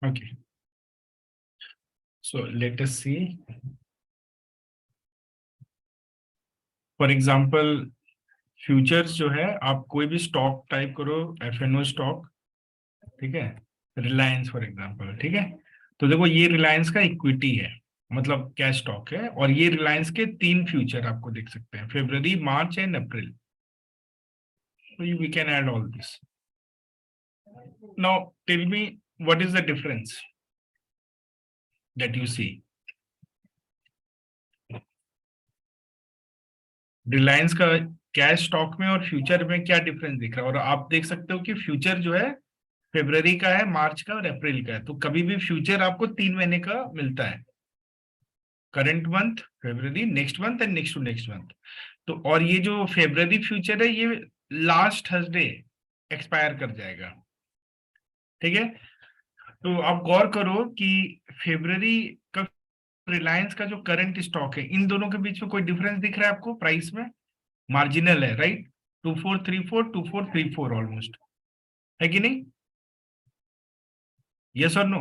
Okay, so let us see. For example, futures जो है, आप कोई भी स्टॉक टाइप करो, एफएनओ स्टॉक, ठीक है, रिलायंस फॉर एग्जांपल, ठीक है। तो देखो ये रिलायंस का इक्विटी है, मतलब कैश स्टॉक है, और ये रिलायंस के 3 फ्यूचर आपको देख सकते हैं, फरवरी, मार्च एंड अप्रैल। तो we can add all this. Now tell me what is the difference that you see. Reliance का कैश स्टॉक में और फ्यूचर में क्या डिफरेंस दिख रहा है, और आप देख सकते हो कि फ्यूचर जो है फरवरी का है, मार्च का और अप्रैल का है। तो कभी भी फ्यूचर आपको 3 महीने का मिलता है, करंट मंथ, फरवरी, next month and next to next month. तो और ये जो फरवरी फ्यूचर है, ये लास्ट थर्सडे एक्सपायर कर जाएगा, ठीक है। तो आप गौर करो कि फरवरी का रिलायंस का जो करंट स्टॉक है, इन दोनों के बीच में कोई डिफरेंस दिख रहा है आपको प्राइस में? मार्जिनल है, राइट? 2434 ऑलमोस्ट, है कि नहीं? यस और नो?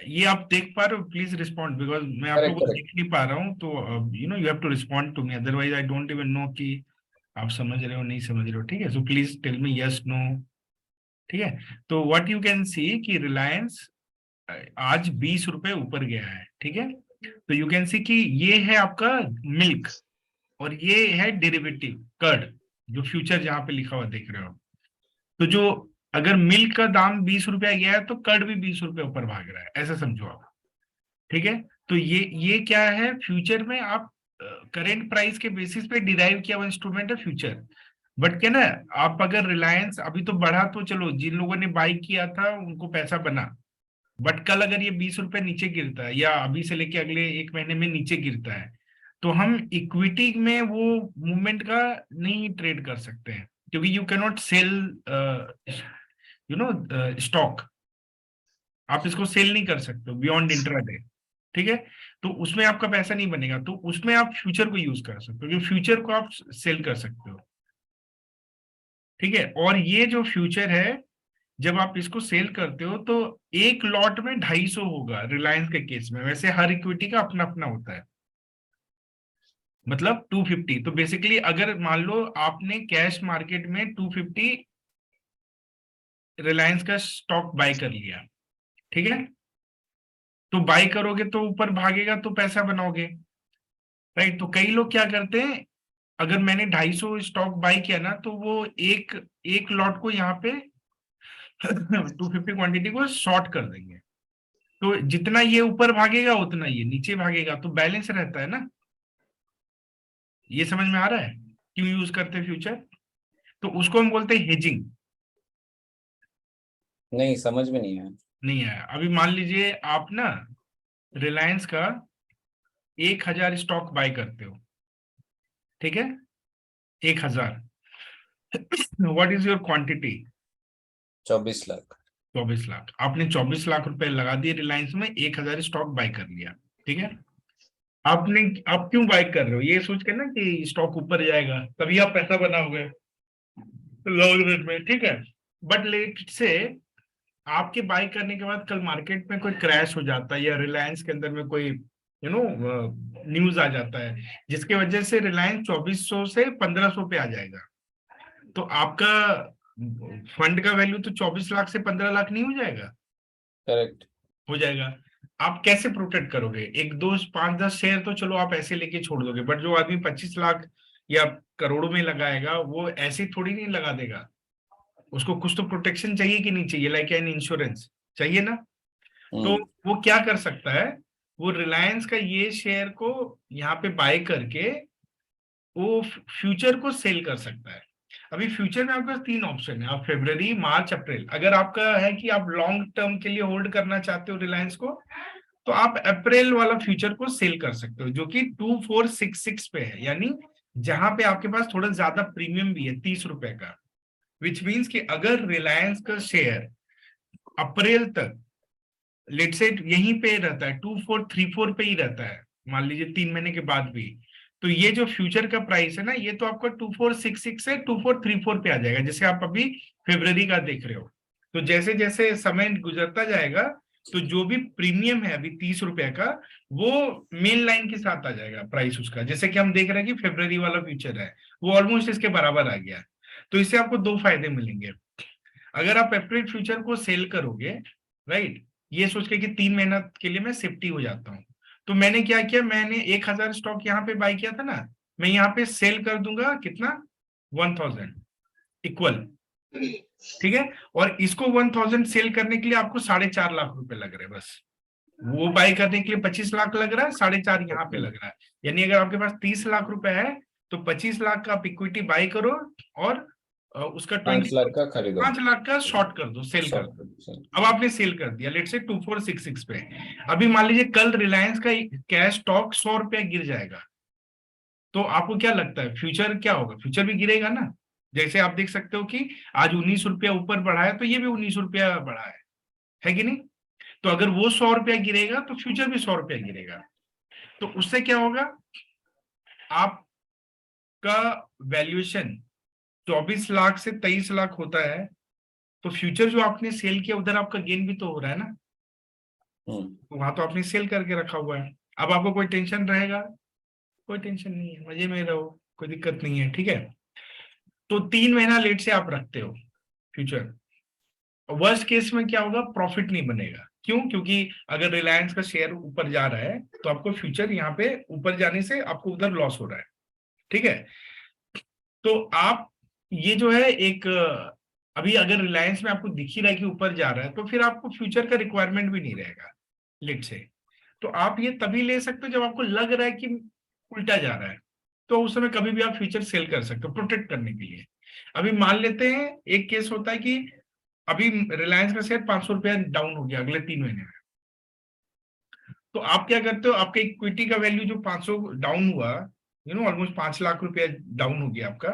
ये आप देख पा रहे हो? प्लीज रिस्पॉन्ड, बिकॉज मैं आप करेक्ट लोगों को करेक्ट। देख नहीं पा रहा हूँ। तो you have to respond to me, otherwise I don't even know कि आप समझ रहे हो नहीं समझ रहे हो, ठीक है। So please tell me yes no, ठीक है। तो व्हाट यू कैन सी कि रिलायंस आज 20 रुपए ऊपर गया है, ठीक है। तो यू कैन सी कि ये है आपका मिल्क, और ये है डेरिवेटिव कर्ड, जो फ्यूचर जहां पे लिखा हुआ देख रहे हो। तो जो अगर मिल्क का दाम 20 रुपया गया है, तो कर्ड भी 20 रुपये ऊपर भाग रहा है, ऐसा समझो आप, ठीक है। तो ये क्या है, फ्यूचर में आप करेंट प्राइस के बेसिस पे डिराइव किया हुआ इंस्ट्रूमेंट है फ्यूचर। बट क्या ना, आप अगर रिलायंस अभी तो बढ़ा, तो चलो जिन लोगों ने बाई किया था उनको पैसा बना। बट कल अगर ये 20 रुपए नीचे गिरता है, या अभी से लेके अगले 1 महीने में नीचे गिरता है, तो हम इक्विटी में वो मूवमेंट का नहीं ट्रेड कर सकते हैं, क्योंकि you can not sell you know stock. आप इसको सेल नहीं कर सकते बियॉन्ड इंट्राडे, ठीक है। तो उसमें आपका पैसा नहीं बनेगा, तो उसमें आप फ्यूचर को यूज कर सकते हो, क्योंकि फ्यूचर को आप सेल कर सकते हो, ठीक है। और ये जो फ्यूचर है, जब आप इसको सेल करते हो, तो एक लॉट में 250 होगा रिलायंस के केस में। वैसे हर इक्विटी का अपना अपना होता है, मतलब 250। तो बेसिकली अगर मान लो आपने कैश मार्केट में 250 रिलायंस का स्टॉक बाय कर लिया, ठीक है। तो बाय करोगे तो ऊपर भागेगा, तो पैसा बनाओगे, राइट। तो कई लोग क्या करते हैं, अगर मैंने 250 स्टॉक बाय किया ना, तो वो एक एक लॉट को यहाँ पे 250 क्वांटिटी को शॉर्ट कर देंगे। तो जितना ये ऊपर भागेगा उतना ये नीचे भागेगा, तो बैलेंस रहता है ना। ये समझ में आ रहा है क्यों यूज करते हैं फ्यूचर? तो उसको हम बोलते हैं हेजिंग। नहीं समझ में नहीं आया। नहीं आया अभी? मान लीजिए आप ना रिलायंस का 1000 स्टॉक बाय करते हो, ठीक है, 1000। What is your quantity? 24 lakh. 24 lakh. आपने 24 लाख रुपए लगा दिए रिलायंस में, 1000 स्टॉक बाय कर लिया, ठीक है। आपने, आप क्यों बाय कर रहे हो? ये सोच के ना कि स्टॉक ऊपर जाएगा, तभी आप पैसा बनाओगे लॉन्ग रन में, ठीक है। बट लेट से आपके बाय करने के बाद कल मार्केट में कोई क्रैश हो जाता है, या रिलायंस के अंदर में कोई न्यूज आ जाता है, जिसके वजह से रिलायंस 2400 से 1500 पे आ जाएगा। तो आपका फंड का वैल्यू तो 24 लाख से 15 लाख नहीं हो जाएगा? करेक्ट। हो जाएगा। आप कैसे प्रोटेक्ट करोगे? एक दो 5-10 शेयर तो चलो आप ऐसे लेके छोड़ दोगे, बट जो आदमी 25 लाख या करोड़ों में लगाएगा, वो ऐसे थोड़ी नहीं लगा देगा। उसको कुछ तो प्रोटेक्शन चाहिए कि नहीं चाहिए, लाइक एन इंश्योरेंस चाहिए ना। तो हम्म। वो क्या कर सकता है, वो रिलायंस का ये शेयर को यहाँ पे बाय करके वो फ्यूचर को सेल कर सकता है। अभी फ्यूचर में आपके पास 3 ऑप्शन है, आप फरवरी, मार्च, अप्रैल। अगर आपका है कि आप लॉन्ग टर्म के लिए होल्ड करना चाहते हो रिलायंस को, तो आप अप्रैल वाला फ्यूचर को सेल कर सकते हो, जो कि 2466 पे है, यानी जहां पे आपके पास थोड़ा ज्यादा प्रीमियम भी है, 30 रुपए का। विच मीन्स कि अगर रिलायंस का शेयर अप्रैल तक लेट से यहीं पे रहता है, 2434 पे ही रहता है, मान लीजिए 3 महीने के बाद भी, तो ये जो फ्यूचर का प्राइस है ना, ये तो आपका 2466 से 2434 पे आ जाएगा, जैसे आप अभी फरवरी का देख रहे हो। तो जैसे जैसे समय गुजरता जाएगा, तो जो भी प्रीमियम है अभी 30 रुपए का, वो मेन लाइन के साथ आ जाएगा प्राइस उसका। जैसे कि हम देख रहे हैं कि फरवरी वाला फ्यूचर है वो ऑलमोस्ट इसके बराबर आ गया है। तो इससे आपको दो फायदे मिलेंगे। अगर आप अप्रैल फ्यूचर को सेल करोगे, राइट, ये सोच के कि 3 महीना के लिए मैं सेफ्टी हो जाता हूँ, तो मैंने क्या किया, मैंने 1000 स्टॉक यहाँ पे बाय किया था ना, मैं यहाँ पे सेल कर दूंगा कितना, 1000 इक्वल, ठीक है। और इसको 1000 सेल करने के लिए आपको 4.5 लाख रुपए लग रहे हैं बस। वो बाय करने के लिए 25 लाख लग रहा है, 4.5 यहाँ पे लग रहा है। यानी अगर आपके पास 30 लाख रुपए है, तो 25 लाख का आप इक्विटी बाय करो, और उसका 5 लाख का खरीदो, 5 लाख का शॉर्ट कर दो, सेल कर शॉर्ट दो। कर अब आपने सेल कर दिया लेट से 2466 पे। अभी मान लीजिए कल रिलायंस का कैश स्टॉक 100 रुपया गिर जाएगा, तो आपको क्या लगता है फ्यूचर क्या होगा? फ्यूचर भी गिरेगा ना। जैसे आप देख सकते हो कि आज 19 रुपया ऊपर बढ़ा है, तो ये भी 19 रुपया बढ़ा है कि नहीं? तो अगर वो 100 रुपया गिरेगा, तो फ्यूचर भी 100 रुपया गिरेगा। तो उससे क्या होगा, आपका वैल्यूएशन 24 लाख से 23 लाख होता है, तो फ्यूचर जो आपने सेल किया उधर आपका गेन भी तो हो रहा है ना। तो वहां तो आपने सेल करके रखा हुआ है। अब आपको कोई टेंशन रहेगा? कोई टेंशन नहीं है, मजे में रहो, कोई दिक्कत नहीं है, ठीक है। तो 3 महीना लेट से आप रखते हो फ्यूचर। वर्स्ट केस में क्या होगा, प्रॉफिट नहीं बनेगा। क्यों? क्योंकि अगर रिलायंस का शेयर ऊपर जा रहा है, तो आपको फ्यूचर यहाँ पे ऊपर जाने से आपको उधर लॉस हो रहा है, ठीक है। तो आप ये जो है एक अभी अगर रिलायंस में आपको दिख ही रहा है कि ऊपर जा रहा है, तो फिर आपको फ्यूचर का रिक्वायरमेंट भी नहीं रहेगा लेट से। तो आप ये तभी ले सकते हो जब आपको लग रहा है कि उल्टा जा रहा है, तो उस समय कभी भी आप फ्यूचर सेल कर सकते हो प्रोटेक्ट करने के लिए। अभी मान लेते हैं एक केस होता है कि अभी रिलायंस का शेयर 500 रुपया डाउन हो गया अगले 3 महीने में, तो आप क्या करते हो, आपके इक्विटी का वैल्यू जो 500 डाउन हुआ, ऑलमोस्ट 5 लाख रुपया डाउन हो गया आपका,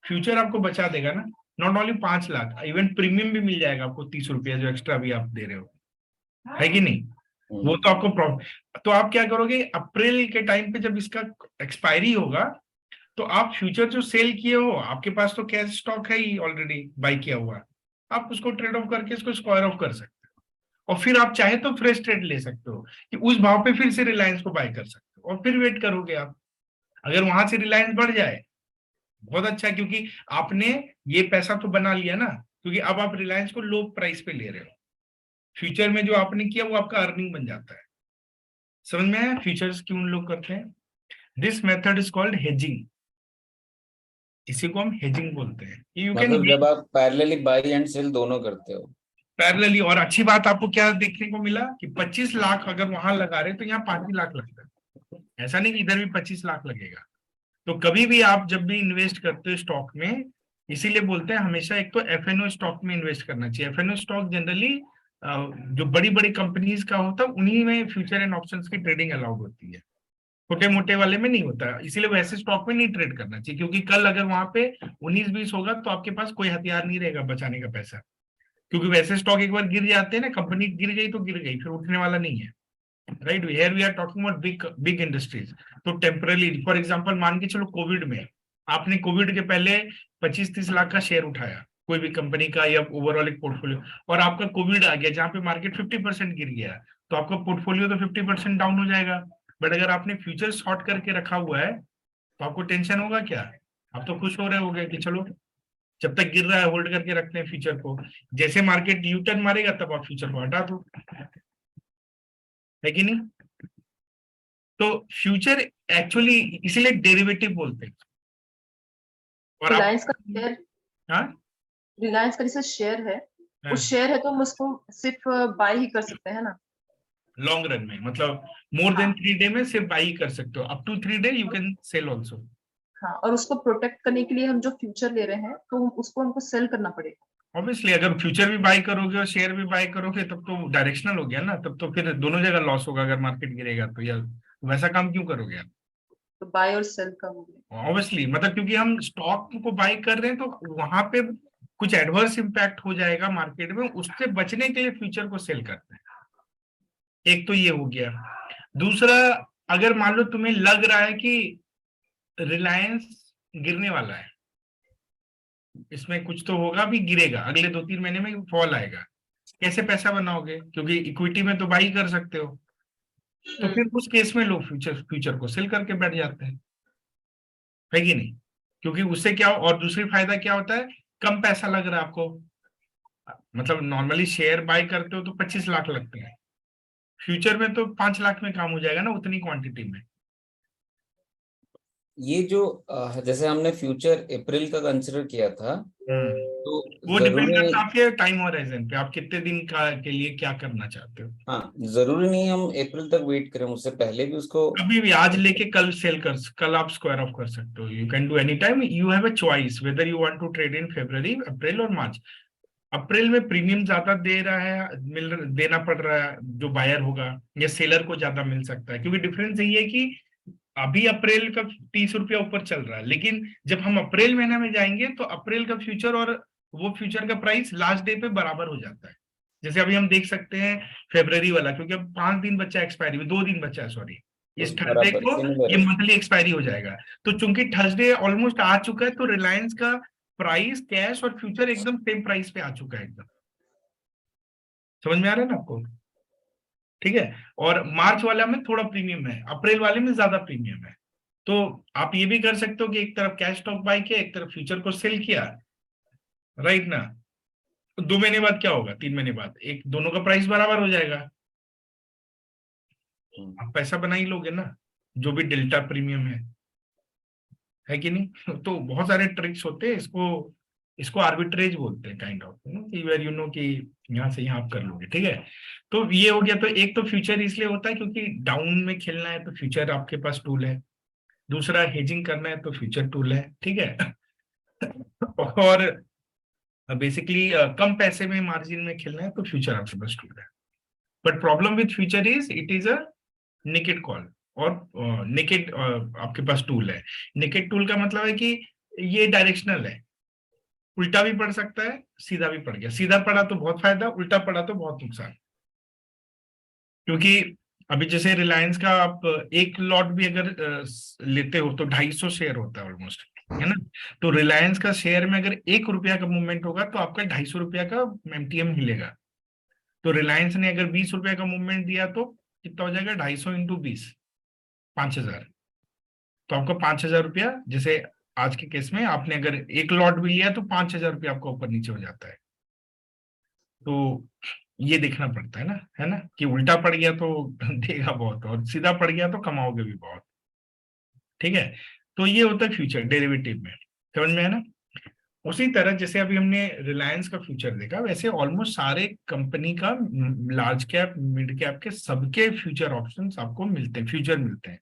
फ्यूचर आपको बचा देगा ना। Not only 5 lakh, even premium भी मिल जाएगा आपको 30 रुपया जो एक्स्ट्रा भी आप दे रहे हो, है कि नहीं? वो तो आपको प्रॉफिट। तो आप क्या करोगे, अप्रैल के टाइम पे जब इसका एक्सपायरी होगा, तो आप फ्यूचर जो सेल किए हो, आपके पास तो कैश स्टॉक है ही ऑलरेडी बाई किया हुआ, आप उसको ट्रेड ऑफ करके इसको स्क्वायर ऑफ कर सकते हो, और फिर आप चाहे तो फ्रेश ट्रेड ले सकते हो कि उस भाव पे फिर से रिलायंस को बाय कर सकते हो, और फिर वेट करोगे आप। अगर वहां से रिलायंस बढ़ जाए, बहुत अच्छा, क्योंकि आपने ये पैसा तो बना लिया ना, क्योंकि अब आप रिलायंस को लो प्राइस पे ले रहे हो। फ्यूचर में जो आपने किया वो आपका अर्निंग बन जाता है। समझ में आया फ्यूचर्स क्यों लोग करते हैं? This method is called hedging. इसी को हम हेजिंग बोलते हैं। यू कैन मतलब जब आप पैरेलली बाई एंड सेल दोनों करते हो। पैरेलली। और अच्छी बात आपको क्या देखने को मिला कि 25 लाख अगर वहां लगा रहे तो यहाँ 5 ही लाख लगता है। ऐसा नहीं कि इधर भी 25 लाख लगेगा। तो कभी भी आप जब भी इन्वेस्ट करते हो स्टॉक में, इसीलिए बोलते हैं हमेशा एक तो एफएनओ स्टॉक में इन्वेस्ट करना चाहिए। एफएनओ स्टॉक जनरली जो बड़ी बड़ी कंपनीज का होता है उन्हीं में फ्यूचर एंड ऑप्शंस की ट्रेडिंग अलाउड होती है, छोटे मोटे वाले में नहीं होता। इसीलिए वैसे स्टॉक में नहीं ट्रेड करना चाहिए, क्योंकि कल अगर वहां पे 19-20 होगा तो आपके पास कोई हथियार नहीं रहेगा बचाने का पैसा। क्योंकि वैसे स्टॉक एक बार गिर जाते हैं ना, कंपनी गिर गई तो गिर गई, फिर उठने वाला नहीं है, right. Here we are talking about big big industries. तो टेम्पररी, फॉर एग्जांपल मान के चलो कोविड में आपने कोविड के पहले 25-30 लाख का शेयर उठाया कोई भी कंपनी का या ओवरऑल एक पोर्टफोलियो, और आपका कोविड आ गया जहां पे मार्केट 50% गिर गया, तो आपका पोर्टफोलियो तो 50% डाउन हो जाएगा। बट अगर आपने फ्यूचर शॉर्ट करके रखा हुआ है, तो आपको टेंशन होगा क्या? आप तो खुश हो रहे होगे कि चलो जब तक गिर रहा है होल्ड करके रखते हैं फ्यूचर को, जैसे मार्केट यू टर्न मारेगा तब आप फ्यूचर को हटा दो, है कि नहीं? तो फ्यूचर एक्चुअली इसीलिए डेरिवेटिव बोलते हैं। और आप रिलायंस का शेयर, हाँ रिलायंस का जैसे शेयर है, हाँ, उस शेयर है तो हम उसको सिर्फ बाय ही कर सकते हैं ना। लॉन्ग रन में मतलब मोर देन 3 डे में सिर्फ बाई कर सकते हो, up to 3 day you can sell also. हाँ, और उसको प्रोटेक्ट करने के लिए हम जो फ्यूचर ले रहे हैं तो उसको हमको सेल करना पड़ेगा। ऑब्वियसली अगर फ्यूचर भी बाई करोगे और शेयर भी बाई करोगे तब तो डायरेक्शनल हो गया ना, तब तो फिर दोनों जगह लॉस होगा अगर मार्केट गिरेगा तो। यार वैसा काम क्यों करोगे आप? तो बाय और सेल का हो गया। ऑब्वियसली मतलब क्योंकि हम स्टॉक को बाई कर रहे हैं तो वहां पे कुछ एडवर्स इंपैक्ट हो जाएगा मार्केट में, उससे बचने के लिए फ्यूचर को सेल करते हैं। एक तो ये हो गया। दूसरा, अगर मान लो तुम्हें लग रहा है कि रिलायंस गिरने वाला है, इसमें कुछ तो होगा, भी गिरेगा, अगले 2-3 महीने में फॉल आएगा। कैसे पैसा बनाओगे, क्योंकि इक्विटी में तो बाई कर सकते हो, तो फिर उस केस में लोग फ्यूचर फ्यूचर को सेल करके बैठ जाते हैं, है कि नहीं? क्योंकि उससे क्या और दूसरी फायदा क्या होता है, कम पैसा लग रहा है आपको, मतलब नॉर्मली शेयर बाय करते हो तो 25 लाख लगते हैं, फ्यूचर में तो 5 लाख में काम हो जाएगा ना, उतनी क्वांटिटी में। ये जो जैसे हमने फ्यूचर अप्रैल का कंसिडर किया था, तो वो डिपेंड जरूरी करता नहीं, है आपके टाइम होराइजन पे, आप कितने दिन का के लिए क्या करना चाहते हो। हाँ जरूरी नहीं हम अप्रैल तक वेट करें, उससे पहले भी उसको। कभी भी आज लेके कल सेल कर, कल आप स्क्वायर ऑफ कर सकते हो, you can do any time, you have a choice whether you want to trade in February, April और मार्च। अप्रैल में प्रीमियम ज्यादा दे रहा है, देना पड़ रहा है जो बायर होगा, या सेलर को ज्यादा मिल सकता है, क्योंकि डिफरेंस यही है कि अभी अप्रैल का 30 रुपया ऊपर चल रहा है, लेकिन जब हम अप्रैल महीने में जाएंगे तो अप्रैल का फ्यूचर और वो फ्यूचर का प्राइस लास्ट डे पे बराबर हो जाता है। जैसे अभी हम देख सकते हैं फेब्रवरी वाला, क्योंकि अब 5 दिन बचा एक्सपायरी में, 2 दिन बचा है सॉरी, तो इस थर्सडे बराबर को सिमिलर ये है। मंथली एक्सपायरी हो जाएगा। तो चूंकि थर्सडे ऑलमोस्ट आ चुका है, तो रिलायंस का प्राइस, कैश और फ्यूचर एकदम सेम प्राइस पे आ चुका है एकदम। समझ में आ रहा है ना आपको? ठीक है। और मार्च वाला में थोड़ा प्रीमियम है, अप्रैल वाले में ज्यादा प्रीमियम है। तो आप ये भी कर सकते हो कि एक तरफ कैश स्टॉक बाय किया, एक तरफ फ्यूचर को सेल किया, राइट ना? तो 2 महीने बाद क्या होगा, 3 महीने बाद एक दोनों का प्राइस बराबर हो जाएगा, आप पैसा बना ही लोगे ना, जो भी डेल्टा प्रीमियम है कि नहीं? तो बहुत सारे ट्रिक्स होते हैं, इसको इसको आर्बिट्रेज बोलते हैं, काइंड ऑफ कि वेर यू नो कि यहाँ से यहाँ आप कर लोगे, ठीक है। तो ये हो गया। तो एक तो फ्यूचर इसलिए होता है क्योंकि डाउन में खेलना है तो फ्यूचर आपके पास टूल है, दूसरा हेजिंग करना है तो फ्यूचर टूल है, ठीक है। और बेसिकली कम पैसे में मार्जिन में खेलना है तो फ्यूचर आपके पास टूल है। But problem with future is it is a naked call, और नेकेड आपके पास टूल है। नेकेड टूल का मतलब है कि ये डायरेक्शनल है, उल्टा भी पड़ सकता है, सीधा भी पड़ गया, सीधा पड़ा तो बहुत फायदा, उल्टा पड़ा तो बहुत नुकसान। क्योंकि अभी जैसे रिलायंस का आप एक लॉट भी अगर लेते हो तो 250 शेयर होता है ऑलमोस्ट, है ना? तो रिलायंस का शेयर में अगर 1 रुपया का मूवमेंट होगा तो आपका 250 रुपया का एमटीएम हिलेगा। तो रिलायंस ने अगर 20 रुपया का मूवमेंट दिया तो कितना हो जाएगा, 250 इंटू 20, 5,000। तो आपका 5,000 रुपया, जैसे आज के केस में आपने अगर एक लॉट भी लिया तो 5,000 रुपया आपका ऊपर नीचे हो जाता है। तो ये देखना पड़ता है ना कि उल्टा पड़ गया तो देगा बहुत, और सीधा पड़ गया तो कमाओगे भी बहुत, ठीक है। तो ये होता है फ्यूचर डेरिवेटिव में, समझ में है ना? उसी तरह जैसे अभी हमने रिलायंस का फ्यूचर देखा, वैसे ऑलमोस्ट सारे कंपनी का लार्ज कैप मिड कैप के सबके फ्यूचर ऑप्शंस आपको मिलते हैं, फ्यूचर मिलते हैं,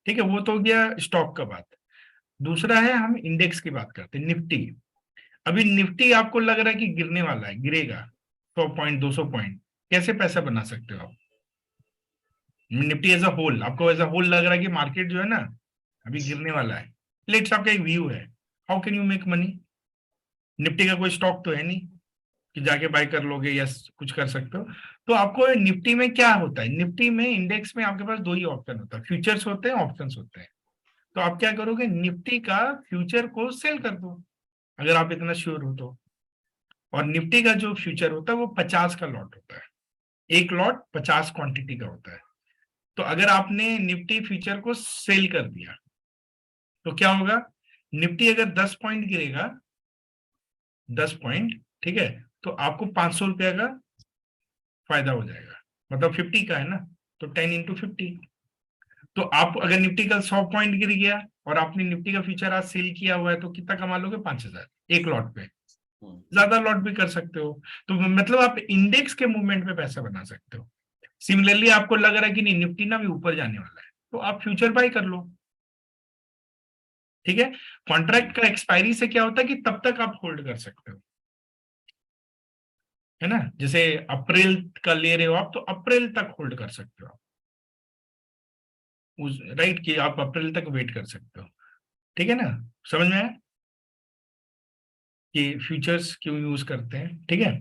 ठीक है। वो तो हो गया स्टॉक का बात। दूसरा है, हम इंडेक्स की बात करते हैं, निफ्टी। अभी निफ्टी आपको लग रहा है कि गिरने वाला है, गिरेगा 100 पॉइंट 200 पॉइंट, कैसे पैसा बना सकते हो आप? निफ्टी एज अ होल, आपको एज अ होल लग रहा है कि मार्केट जो है ना अभी गिरने वाला है, लेट्स आपका एक व्यू है, how can you make money? Nifty का कोई स्टॉक तो है नहीं कि जाके बाय कर लोगे या कुछ कर सकते हो। तो आपको निफ्टी में क्या होता है, निफ्टी में इंडेक्स में आपके पास 2 ही ऑप्शन होता है, फ्यूचर्स होते हैं, ऑप्शंस होते हैं। तो आप क्या करोगे, निफ्टी का फ्यूचर को सेल कर दो अगर आप इतना श्योर हो तो। और निफ्टी का जो फ्यूचर होता है वो 50 का लॉट होता है, एक लॉट 50 क्वांटिटी का होता है। तो अगर आपने निफ्टी फ्यूचर को सेल कर दिया तो क्या होगा, निफ्टी अगर 10 पॉइंट गिरेगा, 10 पॉइंट, ठीक है, तो आपको 500 रुपया का फायदा हो जाएगा, मतलब 50 का है ना, तो 10 इंटू 50। तो आप अगर निफ्टी का 100 पॉइंट गिर गया और आपने निफ्टी का फ्यूचर आज सेल किया हुआ है तो कितना कमा लोगे, 5,000 एक लॉट पे। ज्यादा लॉट भी कर सकते हो, तो मतलब आप इंडेक्स के मूवमेंट पे पैसा बना सकते हो। सिमिलरली आपको लग रहा है कि नहीं निफ्टी ना भी ऊपर जाने वाला है, तो आप फ्यूचर बाय कर लो, ठीक है। कॉन्ट्रैक्ट का एक्सपायरी से क्या होता है कि तब तक आप होल्ड कर सकते हो, है ना? जैसे अप्रैल का ले रहे हो आप तो अप्रैल तक होल्ड कर सकते हो आप, उस राइट कि आप अप्रैल तक वेट कर सकते हो, ठीक है ना? समझ में आया कि फ्यूचर्स क्यों यूज करते हैं, ठीक है।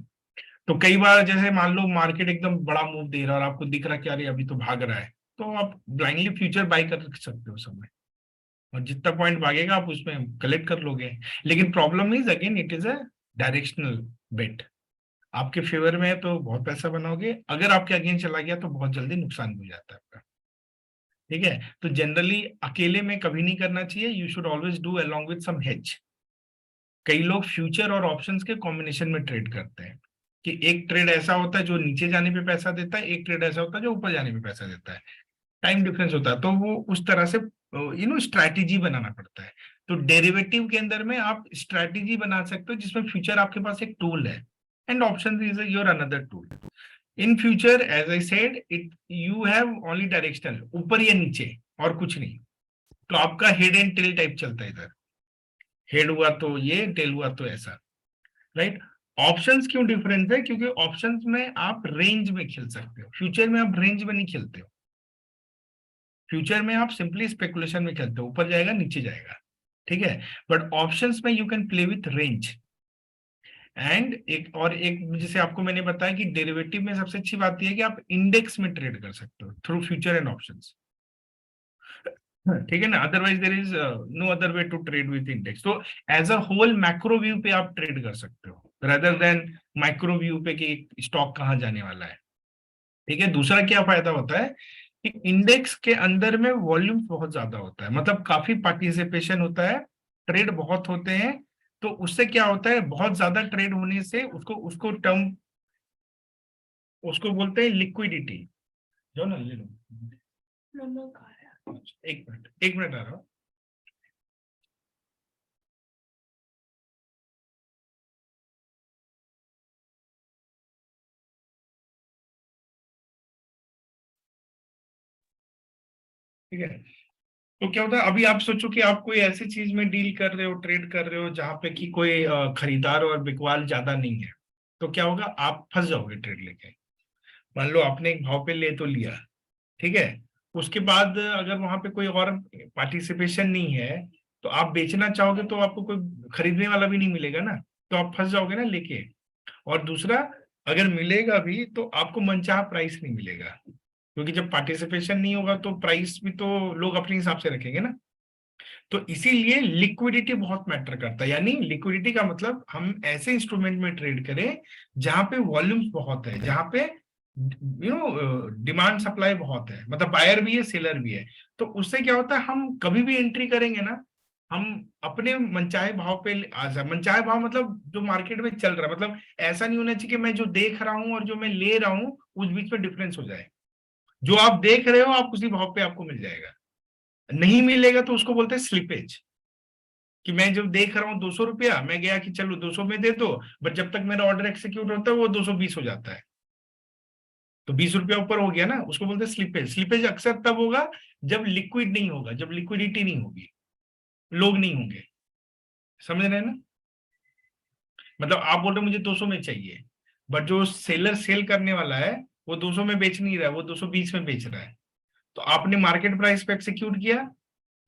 तो कई बार जैसे मान लो मार्केट एकदम बड़ा मूव दे रहा है और आपको दिख रहा है कि अरे अभी तो भाग रहा है, तो आप ब्लाइंडली फ्यूचर बाय कर सकते हो समय, और जितना पॉइंट भागेगा आप उसमें कलेक्ट कर लोगे। लेकिन problem is again it is a directional bet. आपके फेवर में है तो बहुत पैसा बनाओगे, अगर आपके अगेंस्ट चला गया तो बहुत जल्दी नुकसान हो जाता है आपका। ठीक है, तो जनरली अकेले में कभी नहीं करना चाहिए, you should always do along with some hedge. कई लोग फ्यूचर और ऑप्शंस के कॉम्बिनेशन में ट्रेड करते हैं, कि एक ट्रेड ऐसा होता है जो नीचे जाने पे पैसा देता है, एक ट्रेड ऐसा होता है जो ऊपर जाने पे पैसा देता है, टाइम डिफरेंस होता है, तो वो उस तरह से स्ट्रैटेजी बनाना पड़ता है। तो डेरिवेटिव के अंदर में आप स्ट्रैटेजी बना सकते हो जिसमें फ्यूचर आपके पास एक टूल है, and option is your another tool. In future as I said it you have only directional, ऊपर या नीचे और कुछ नहीं। तो आपका हेड एंड टेल टाइप चलता है, इधर हेड हुआ तो ये, टेल हुआ तो ऐसा, राइट। ऑप्शंस क्यों डिफरेंस है? क्योंकि ऑप्शंस में आप रेंज में खेल सकते हो, फ्यूचर में आप रेंज में नहीं खेलते हो। फ्यूचर में आप सिंपली स्पेकुलेशन में खेलते हो, ऊपर जाएगा नीचे जाएगा, ठीक है। बट ऑप्शंस में you can play with range. And एक जैसे आपको मैंने बताया कि डेरिवेटिव में सबसे अच्छी बात यह है कि आप इंडेक्स में ट्रेड कर सकते हो थ्रू फ्यूचर एंड ऑप्शंस, ठीक है ना। Otherwise there is no other way to trade with index. तो as a whole macro view पे आप ट्रेड कर सकते हो रादर देन माइक्रो व्यू पे कि स्टॉक कहाँ जाने वाला है, ठीक है। दूसरा क्या फायदा होता है कि इंडेक्स के अंदर में वॉल्यूम बहुत ज्यादा होता है, मतलब काफी पार्टिसिपेशन होता है, ट्रेड बहुत होते हैं। तो उससे क्या होता है, बहुत ज्यादा ट्रेड होने से उसको उसको टर्म उसको बोलते हैं लिक्विडिटी। जो ना ले लो, एक मिनट आ रहा हूँ। ठीक है, तो क्या होता है, अभी आप सोचो कि आप कोई ऐसी चीज में डील कर रहे हो, ट्रेड कर रहे हो जहां पे कि कोई खरीदार और बिकवाल ज्यादा नहीं है, तो क्या होगा, आप फंस जाओगे ट्रेड लेके। मान लो आपने एक भाव पे ले तो लिया, ठीक है, उसके बाद अगर वहां पे कोई और पार्टिसिपेशन नहीं है तो आप बेचना चाहोगे तो आपको कोई खरीदने वाला भी नहीं मिलेगा ना, तो आप फंस जाओगे ना लेके। और दूसरा, अगर मिलेगा भी तो आपको मनचाहा प्राइस नहीं मिलेगा, क्योंकि जब पार्टिसिपेशन नहीं होगा तो प्राइस भी तो लोग अपने हिसाब से रखेंगे ना। तो इसीलिए लिक्विडिटी बहुत मैटर करता है, यानी लिक्विडिटी का मतलब हम ऐसे इंस्ट्रूमेंट में ट्रेड करें जहां पे वॉल्यूम्स बहुत है, जहां पे डिमांड सप्लाई बहुत है, मतलब बायर भी है सेलर भी है। तो उससे क्या होता है, हम कभी भी एंट्री करेंगे ना, हम अपने मनचाहे भाव पे आ जाए। मनचाहे भाव मतलब जो मार्केट में चल रहा है, मतलब ऐसा नहीं होना चाहिए कि मैं जो देख रहा हूं और जो मैं ले रहा हूं उस बीच में डिफरेंस हो जाए। जो आप देख रहे हो आप उसी भाव पे आपको मिल जाएगा, नहीं मिलेगा तो उसको बोलते हैं स्लिपेज। कि मैं जब देख रहा हूँ 200 रुपया, मैं गया कि चलो 200 में दे दो, बट जब तक मेरा ऑर्डर एक्सिक्यूट होता है वो 220 हो जाता है, तो 20 रुपया ऊपर हो गया ना, उसको बोलते हैं स्लिपेज। स्लिपेज अक्सर तब होगा जब लिक्विड नहीं होगा, जब लिक्विडिटी नहीं होगी, लोग नहीं होंगे, समझ रहे हैं ना। मतलब आप बोल रहे हो मुझे 200 में चाहिए, बट जो सेलर सेल करने वाला है वो 200 में बेच नहीं रहा है, वो 220 में बेच रहा है। तो आपने मार्केट प्राइस पे एक्सिक्यूट किया,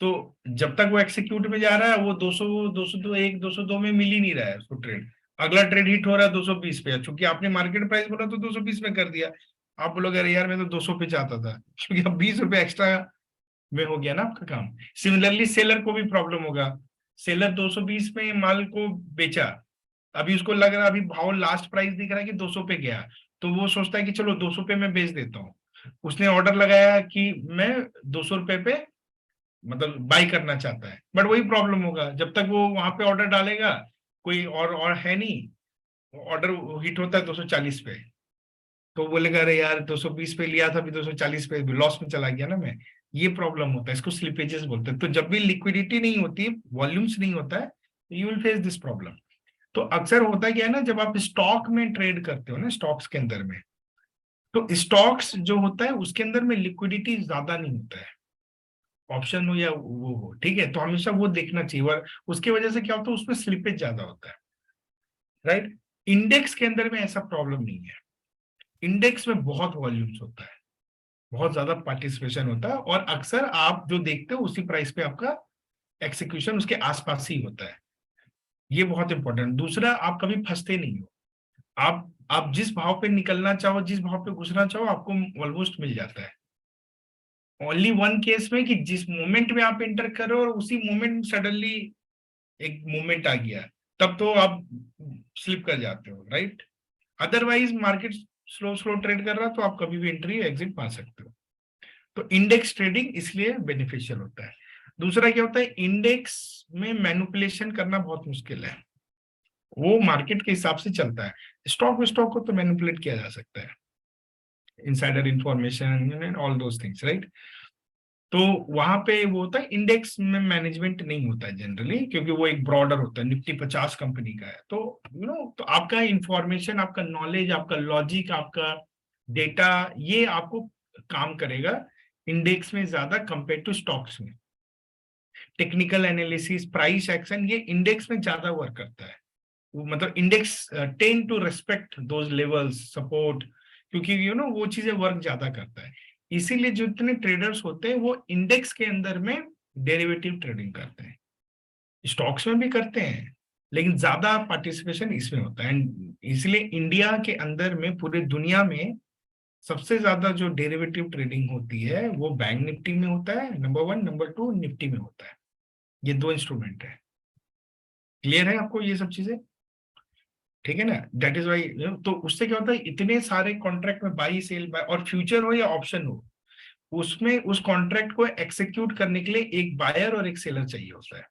तो जब तक वो एक्सिक्यूट में जा रहा है वो 200 201 202 में मिल ही नहीं रहा है उसको ट्रेड। अगला ट्रेड हिट हो रहा है 220 पे, चूंकि आपने मार्केट प्राइस बोला तो 220 में कर दिया। आप बोलोगे अरे यार मैं तो 200 पे चाहता था, क्योंकि अब 20 रुपए एक्स्ट्रा में हो गया ना आपका काम। सिमिलरली सेलर को भी प्रॉब्लम होगा, सेलर 220 में माल को बेचा, अभी उसको लग रहा है अभी भाव लास्ट प्राइस दिख रहा है कि 200 पे गया, तो वो सोचता है कि चलो 200 पे मैं बेच देता हूँ। उसने ऑर्डर लगाया कि मैं 200 रुपए पे मतलब बाई करना चाहता है, बट वही प्रॉब्लम होगा, जब तक वो वहां पे ऑर्डर डालेगा कोई और है नहीं, ऑर्डर हिट होता है 240 पे, तो बोलेगा अरे यार 220 पे लिया था, अभी 240 पे, लॉस में चला गया ना मैं। ये प्रॉब्लम होता है, इसको स्लिपेजेस बोलते हैं। तो जब भी लिक्विडिटी नहीं होती, वॉल्यूम्स नहीं होता है, you will face this problem. तो अक्सर होता क्या है ना, जब आप स्टॉक में ट्रेड करते हो ना, स्टॉक्स के अंदर में, तो स्टॉक्स जो होता है उसके अंदर में लिक्विडिटी ज्यादा नहीं होता है, ऑप्शन हो या वो हो, ठीक है। तो हमेशा वो देखना चाहिए, और उसकी वजह से क्या होता है, उसमें स्लिपेज ज्यादा होता है, राइट। इंडेक्स के अंदर में ऐसा प्रॉब्लम नहीं है, इंडेक्स में बहुत वॉल्यूम्स होता है, बहुत ज्यादा पार्टिसिपेशन होता है, और अक्सर आप जो देखते हो उसी प्राइस पे आपका एक्सिक्यूशन उसके आसपास ही होता है। ये बहुत इंपॉर्टेंट। दूसरा, आप कभी फंसते नहीं हो, आप जिस भाव पे निकलना चाहो, जिस भाव पे घुसना चाहो, आपको ऑलमोस्ट मिल जाता है। ओनली वन केस में कि जिस मोमेंट में आप एंटर करो और उसी मोमेंट में सडनली एक मोमेंट आ गया, तब तो आप स्लिप कर जाते हो, right. Otherwise market slow slow trade कर रहा तो आप कभी भी एंट्री एग्जिट पा सकते हो। तो इंडेक्स ट्रेडिंग इसलिए बेनिफिशियल होता है। दूसरा क्या होता है, इंडेक्स में मैनिपुलेशन करना बहुत मुश्किल है, वो मार्केट के हिसाब से चलता है। स्टॉक को तो मैनिपुलेट किया जा सकता है, insider information and all those things, right. तो वहां पे वो होता है, इंडेक्स में मैनेजमेंट नहीं होता है जनरली, क्योंकि वो एक ब्रॉडर होता है, निफ्टी 50 कंपनी का है। तो तो आपका इंफॉर्मेशन, आपका नॉलेज, आपका लॉजिक, आपका डेटा, ये आपको काम करेगा इंडेक्स में ज्यादा कंपेयर टू स्टॉक्स में। टेक्निकल एनालिसिस, प्राइस एक्शन, ये इंडेक्स में ज्यादा वर्क करता है। मतलब index tend to respect those levels, support, क्योंकि वो चीजें वर्क ज्यादा करता है। इसीलिए जितने ट्रेडर्स होते हैं वो इंडेक्स के अंदर में डेरिवेटिव ट्रेडिंग करते हैं, स्टॉक्स में भी करते हैं, लेकिन ज्यादा पार्टिसिपेशन इसमें होता है। एंड इसलिए इंडिया के अंदर में, पूरे दुनिया में सबसे ज्यादा जो डेरिवेटिव ट्रेडिंग होती है वो बैंक निफ्टी में होता है, नंबर 1, नंबर 2 निफ्टी में होता है। ये 2 इंस्ट्रूमेंट है। क्लियर है आपको ये सब चीजें? ठीक है ना, दैट इज वाई। तो उससे क्या होता है, इतने सारे कॉन्ट्रैक्ट में बाई सेल बाय, और फ्यूचर हो या ऑप्शन हो, उसमें उस कॉन्ट्रैक्ट को एक्सिक्यूट करने के लिए एक बायर और एक सेलर चाहिए होता है।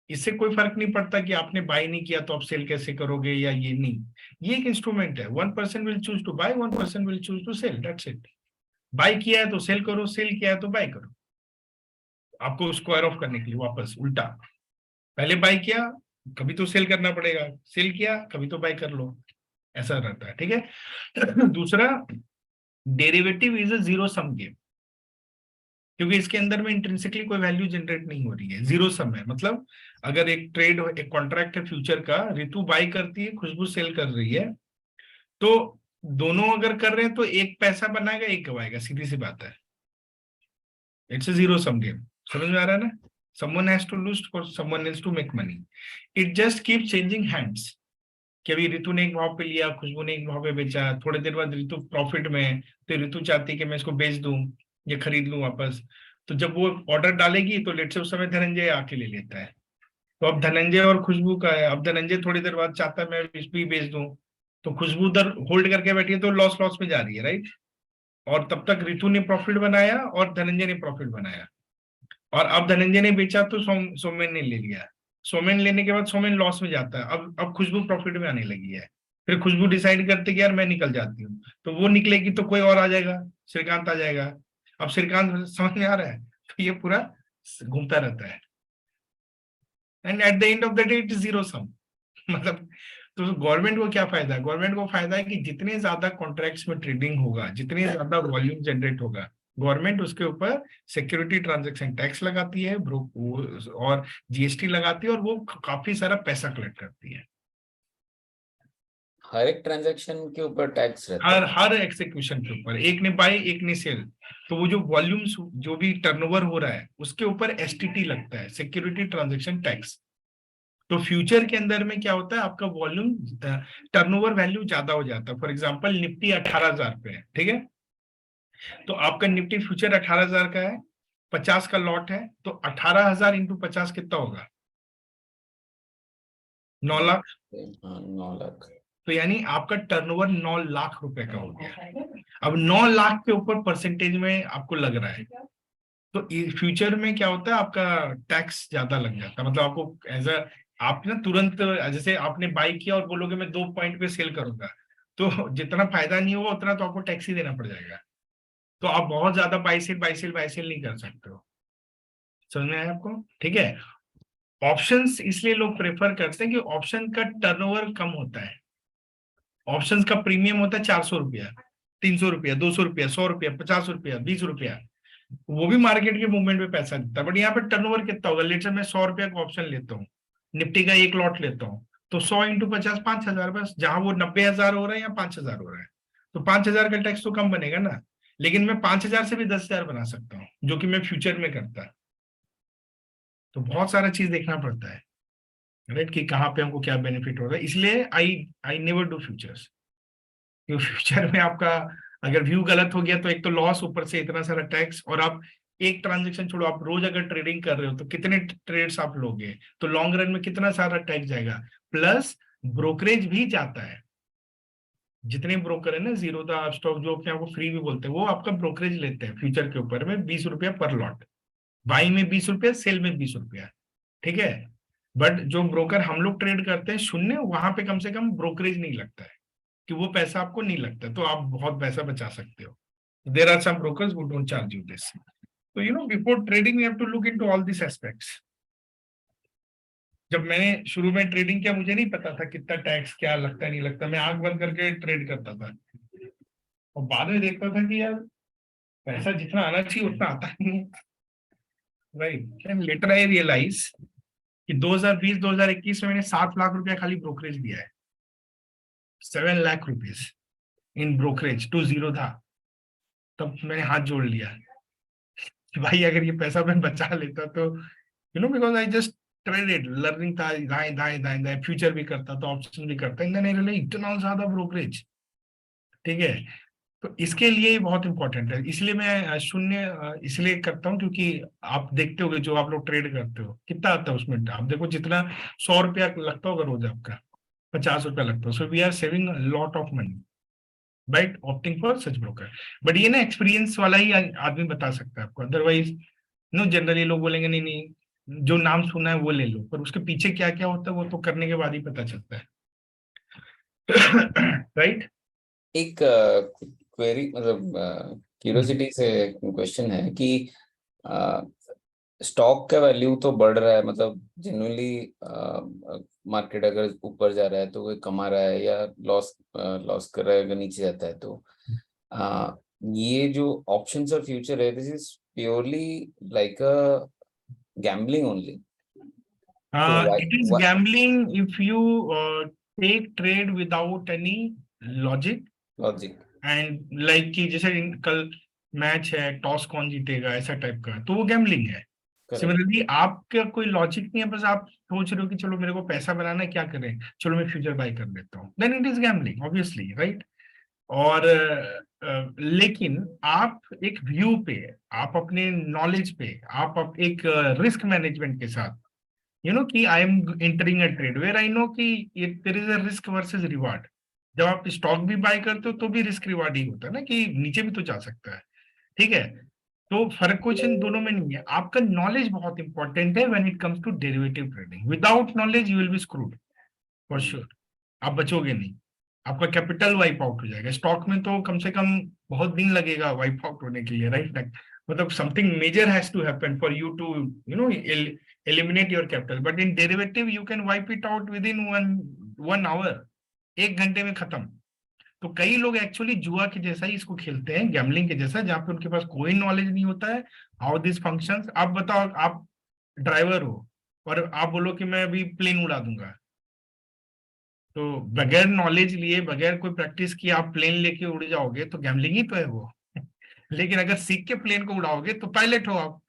इससे कोई फर्क नहीं पड़ता कि आपने बाय नहीं किया तो आप सेल कैसे करोगे, या ये नहीं। ये एक इंस्ट्रूमेंट है, 1 person will choose to buy, 1 person will choose to sell, that's it. Buy किया है तो सेल करो, सेल किया है तो बाय करो, आपको स्क्वायर ऑफ करने के लिए वापस उल्टा। पहले बाय किया, कभी तो सेल करना पड़ेगा, सेल किया कभी तो बाय कर लो, ऐसा रहता है, ठीक है। दूसरा, derivative is a zero sum game, क्योंकि इसके अंदर में इंट्रिंसिकली कोई वैल्यू जनरेट नहीं हो रही है, जीरो सम है। मतलब अगर एक ट्रेड, एक कॉन्ट्रैक्ट है फ्यूचर का, ऋतु बाय करती है, खुशबू सेल कर रही है, तो दोनों अगर कर रहे हैं तो एक पैसा बनाएगा, एक गवाएगा, सीधी सी बात है। It's a zero sum game, समझ में आ रहा है ना? someone has to lose for someone else to make money. It just keeps changing hands. कि अभी ऋतु ने एक भाव पे लिया, खुशबू ने एक भाव पे बेचा, थोड़ी देर बाद ऋतु प्रॉफिट में, तो ऋतु चाहती है कि मैं इसको बेच दूं या खरीद लूं वापस। तो जब वो ऑर्डर डालेगी तो लेट से उस समय धनंजय आके ले लेता है। तो अब धनंजय और खुशबू का है, अब धनंजय थोड़ी देर बाद चाहता है मैं इस भी बेच दूं, तो खुशबू उधर होल्ड करके बैठी है, तो लॉस लॉस में जा रही है, राइट। और तब तक ऋतु ने प्रॉफिट बनाया और धनंजय ने प्रॉफिट बनाया, और अब धनंजय ने बेचा तो सोमेन ने ले लिया। सोमेन लेने के बाद सोमेन लॉस में जाता है, अब खुशबू प्रॉफिट में आने लगी है। फिर खुशबू डिसाइड करते कि यार मैं निकल जाती हूँ, तो वो निकलेगी तो कोई और आ जाएगा, श्रीकांत आ जाएगा। अब श्रीकांत, समझ में आ रहा है? तो ये पूरा घूमता रहता है, and eight the end of the day it is zero sum. मतलब तो गवर्नमेंट को क्या फायदा है? गवर्नमेंट को फायदा है कि जितने ज्यादा कॉन्ट्रैक्ट्स में ट्रेडिंग होगा, जितने ज्यादा वॉल्यूम जनरेट होगा, गवर्नमेंट उसके ऊपर सिक्योरिटी ट्रांजैक्शन टैक्स लगाती है, और जीएसटी लगाती है, और वो काफी सारा पैसा कलेक्ट करती है। हर एक ट्रांजैक्शन के ऊपर टैक्स रहता है, हर एग्जीक्यूशन के ऊपर, एक ने बाय एक ने सेल, तो वो जो वॉल्यूम्स, जो भी टर्नओवर हो रहा है उसके ऊपर एसटीटी लगता है, सिक्योरिटी ट्रांजैक्शन टैक्स। तो फ्यूचर के अंदर में क्या होता है, आपका वॉल्यूम, टर्नओवर वैल्यू ज्यादा हो जाता है। फॉर एग्जांपल निफ्टी 18,000 पे है, ठीक है, तो आपका निफ्टी फ्यूचर 18,000 का है, 50 का लॉट है, तो 18,000 इंटू 50 कितना होगा? 9 लाख। हाँ 9 लाख। तो यानी आपका टर्नओवर 9 लाख रुपए का हो गया। अब 9 लाख के ऊपर परसेंटेज में आपको लग रहा है, तो फ्यूचर में क्या होता है, आपका टैक्स ज्यादा लग जाता है। मतलब आपको एज अ, आप ना तुरंत, जैसे आपने बाई किया और बोलोगे मैं 2 पॉइंट पे सेल करूंगा, तो जितना फायदा नहीं होगा उतना तो आपको टैक्स ही देना पड़ जाएगा। तो आप बहुत ज्यादा बाई सेल नहीं कर सकते हो। समझ में आया आपको? ठीक है। ऑप्शंस इसलिए लोग प्रेफर करते हैं कि ऑप्शन का टर्नओवर कम होता है। ऑप्शंस का प्रीमियम होता है 400 रुपया, 300 रुपया, 200 रुपया, 100 रुपया, 50 रुपया, 20 रुपया, वो भी मार्केट के मूवमेंट पे पैसा देता है। बट यहाँ पे टर्नओवर कितना होगा? लेट से मैं 100 रुपया का ऑप्शन लेता हूँ, निफ्टी का एक लॉट लेता हूँ, तो 100 इंटू 50, 5,000 बस। जहां वो 90,000 हो रहा है या 5,000 हो रहा है, तो 5,000 का टैक्स तो कम बनेगा ना। लेकिन मैं 5,000 से भी 10,000 बना सकता हूँ, जो कि मैं फ्यूचर में करता। तो बहुत सारा चीज देखना पड़ता है, राइट, कि कहाँ पे हमको क्या बेनिफिट हो रहा है। इसलिए आई आई नेवर डू फ्यूचर्स, क्योंकि फ्यूचर में आपका अगर व्यू गलत हो गया तो एक तो लॉस, ऊपर से इतना सारा टैक्स, और आप एक ट्रांजेक्शन छोड़ो, आप रोज अगर ट्रेडिंग कर रहे हो तो कितने ट्रेड्स आप लोगे, तो लॉन्ग रन में कितना सारा टैक्स जाएगा, प्लस ब्रोकरेज भी जाता है। जितने ब्रोकर है ना, जीरोधा स्टॉक जो अपने आपको फ्री भी बोलते हैं, वो आपका ब्रोकरेज लेते हैं फ्यूचर के ऊपर में 20 रुपया पर लॉट, बाई में 20 रुपया, सेल में 20 रुपया, ठीक है। बट जो ब्रोकर हम लोग ट्रेड करते हैं शून्य, वहां पे कम से कम ब्रोकरेज नहीं लगता है, कि वो पैसा आपको नहीं लगता, तो आप बहुत पैसा बचा सकते हो। There are some brokers who don't charge you this. तो before trading we have to look into all this aspects. जब मैंने शुरू में ट्रेडिंग किया, मुझे नहीं पता था कितना टैक्स क्या लगता है नहीं लगता, मैं आंख बंद करके ट्रेड करता था, और बाद में देखता था कि यार पैसा जितना आना चाहिए उतना आता नहीं है, right. And later I realise कि 2020-2021 में मैंने 7 लाख रुपया खाली ब्रोकरेज दिया है, 7 lakh rupees in brokerage to zero था। तब मैंने हाथ जोड़ लिया कि भाई अगर ये पैसा मैं बचा लेता तो because I just traded, learning था, दाएं दाएं दाएं दाएं, फ्यूचर भी करता था, ऑप्शन भी करता, इतना ज्यादा ब्रोकरेज, ठीक है। तो इसके लिए ही बहुत इंपॉर्टेंट है, इसलिए मैं शून्य इसलिए करता हूँ, क्योंकि आप देखते होगे जो आप लोग ट्रेड करते हो कितना आता है उसमें, आप देखो जितना 100 रुपया लगता होगा रोज आपका, 50 रुपया लगता है, so we are saving lot of money right, opting for such broker. But ये ना एक्सपीरियंस वाला ही आदमी बता सकता है आपको, अदरवाइज जनरली लोग बोलेंगे नहीं नहीं जो नाम सुना है वो ले लो, पर उसके पीछे क्या क्या होता है वो तो करने के बाद ही पता चलता है। राइट। एक क्वेरी, मतलब क्यूरियोसिटी से क्वेश्चन है कि स्टॉक का वैल्यू तो बढ़ रहा है, मतलब जनरली मार्केट अगर ऊपर जा रहा है तो वो कमा रहा है, या लॉस कर रहा है अगर नीचे जाता है तो ये जो ऑप्शंस और फ्यूचर है, this is purely like a gambling only. It is gambling if you take trade without any logic logic and like कि जैसे कल मैच है, टॉस कौन जीतेगा, ऐसा टाइप का, तो वो गैम्बलिंग है। सिमिलरली आपका कोई लॉजिक नहीं है, बस आप सोच रहे हो कि चलो मेरे को पैसा बनाना है, क्या करें, चलो मैं फ्यूचर बाय कर लेता हूँ, then it is gambling obviously, right. और लेकिन आप एक व्यू पे, आप अपने नॉलेज पे, आप एक रिस्क मैनेजमेंट के साथ, कि I am entering a trade where I know कि there is a risk versus reward. जब आप स्टॉक भी बाय करते हो तो भी रिस्क रिवार्ड ही होता है ना, कि नीचे भी तो जा सकता है, ठीक है। तो फर्क कुछ इन दोनों में नहीं है, आपका नॉलेज बहुत इंपॉर्टेंट है when it comes to derivative trading. Without knowledge you will be screwed for sure, आप बचोगे नहीं, आपका कैपिटल वाइप आउट हो जाएगा। स्टॉक में तो कम से कम बहुत दिन लगेगा वाइप आउट होने के लिए, राइट। मतलब something major has to happen for you to eliminate your capital, but in derivative you can wipe it out within one hour, 1 घंटे में खत्म। तो कई लोग एक्चुअली जुआ के जैसा ही इसको खेलते हैं, गैम्बलिंग के जैसा, जहाँ पे उनके पास कोई नॉलेज नहीं होता है हाउ दिस फंक्शंस। आप बताओ, आप ड्राइवर हो और आप बोलो कि मैं अभी प्लेन उड़ा दूंगा, तो बगैर नॉलेज लिए, बगैर कोई प्रैक्टिस किए आप प्लेन लेके उड़ जाओगे तो गैम्बलिंग ही तो है वो। लेकिन अगर सीख के प्लेन को उड़ाओगे तो पायलट हो आप,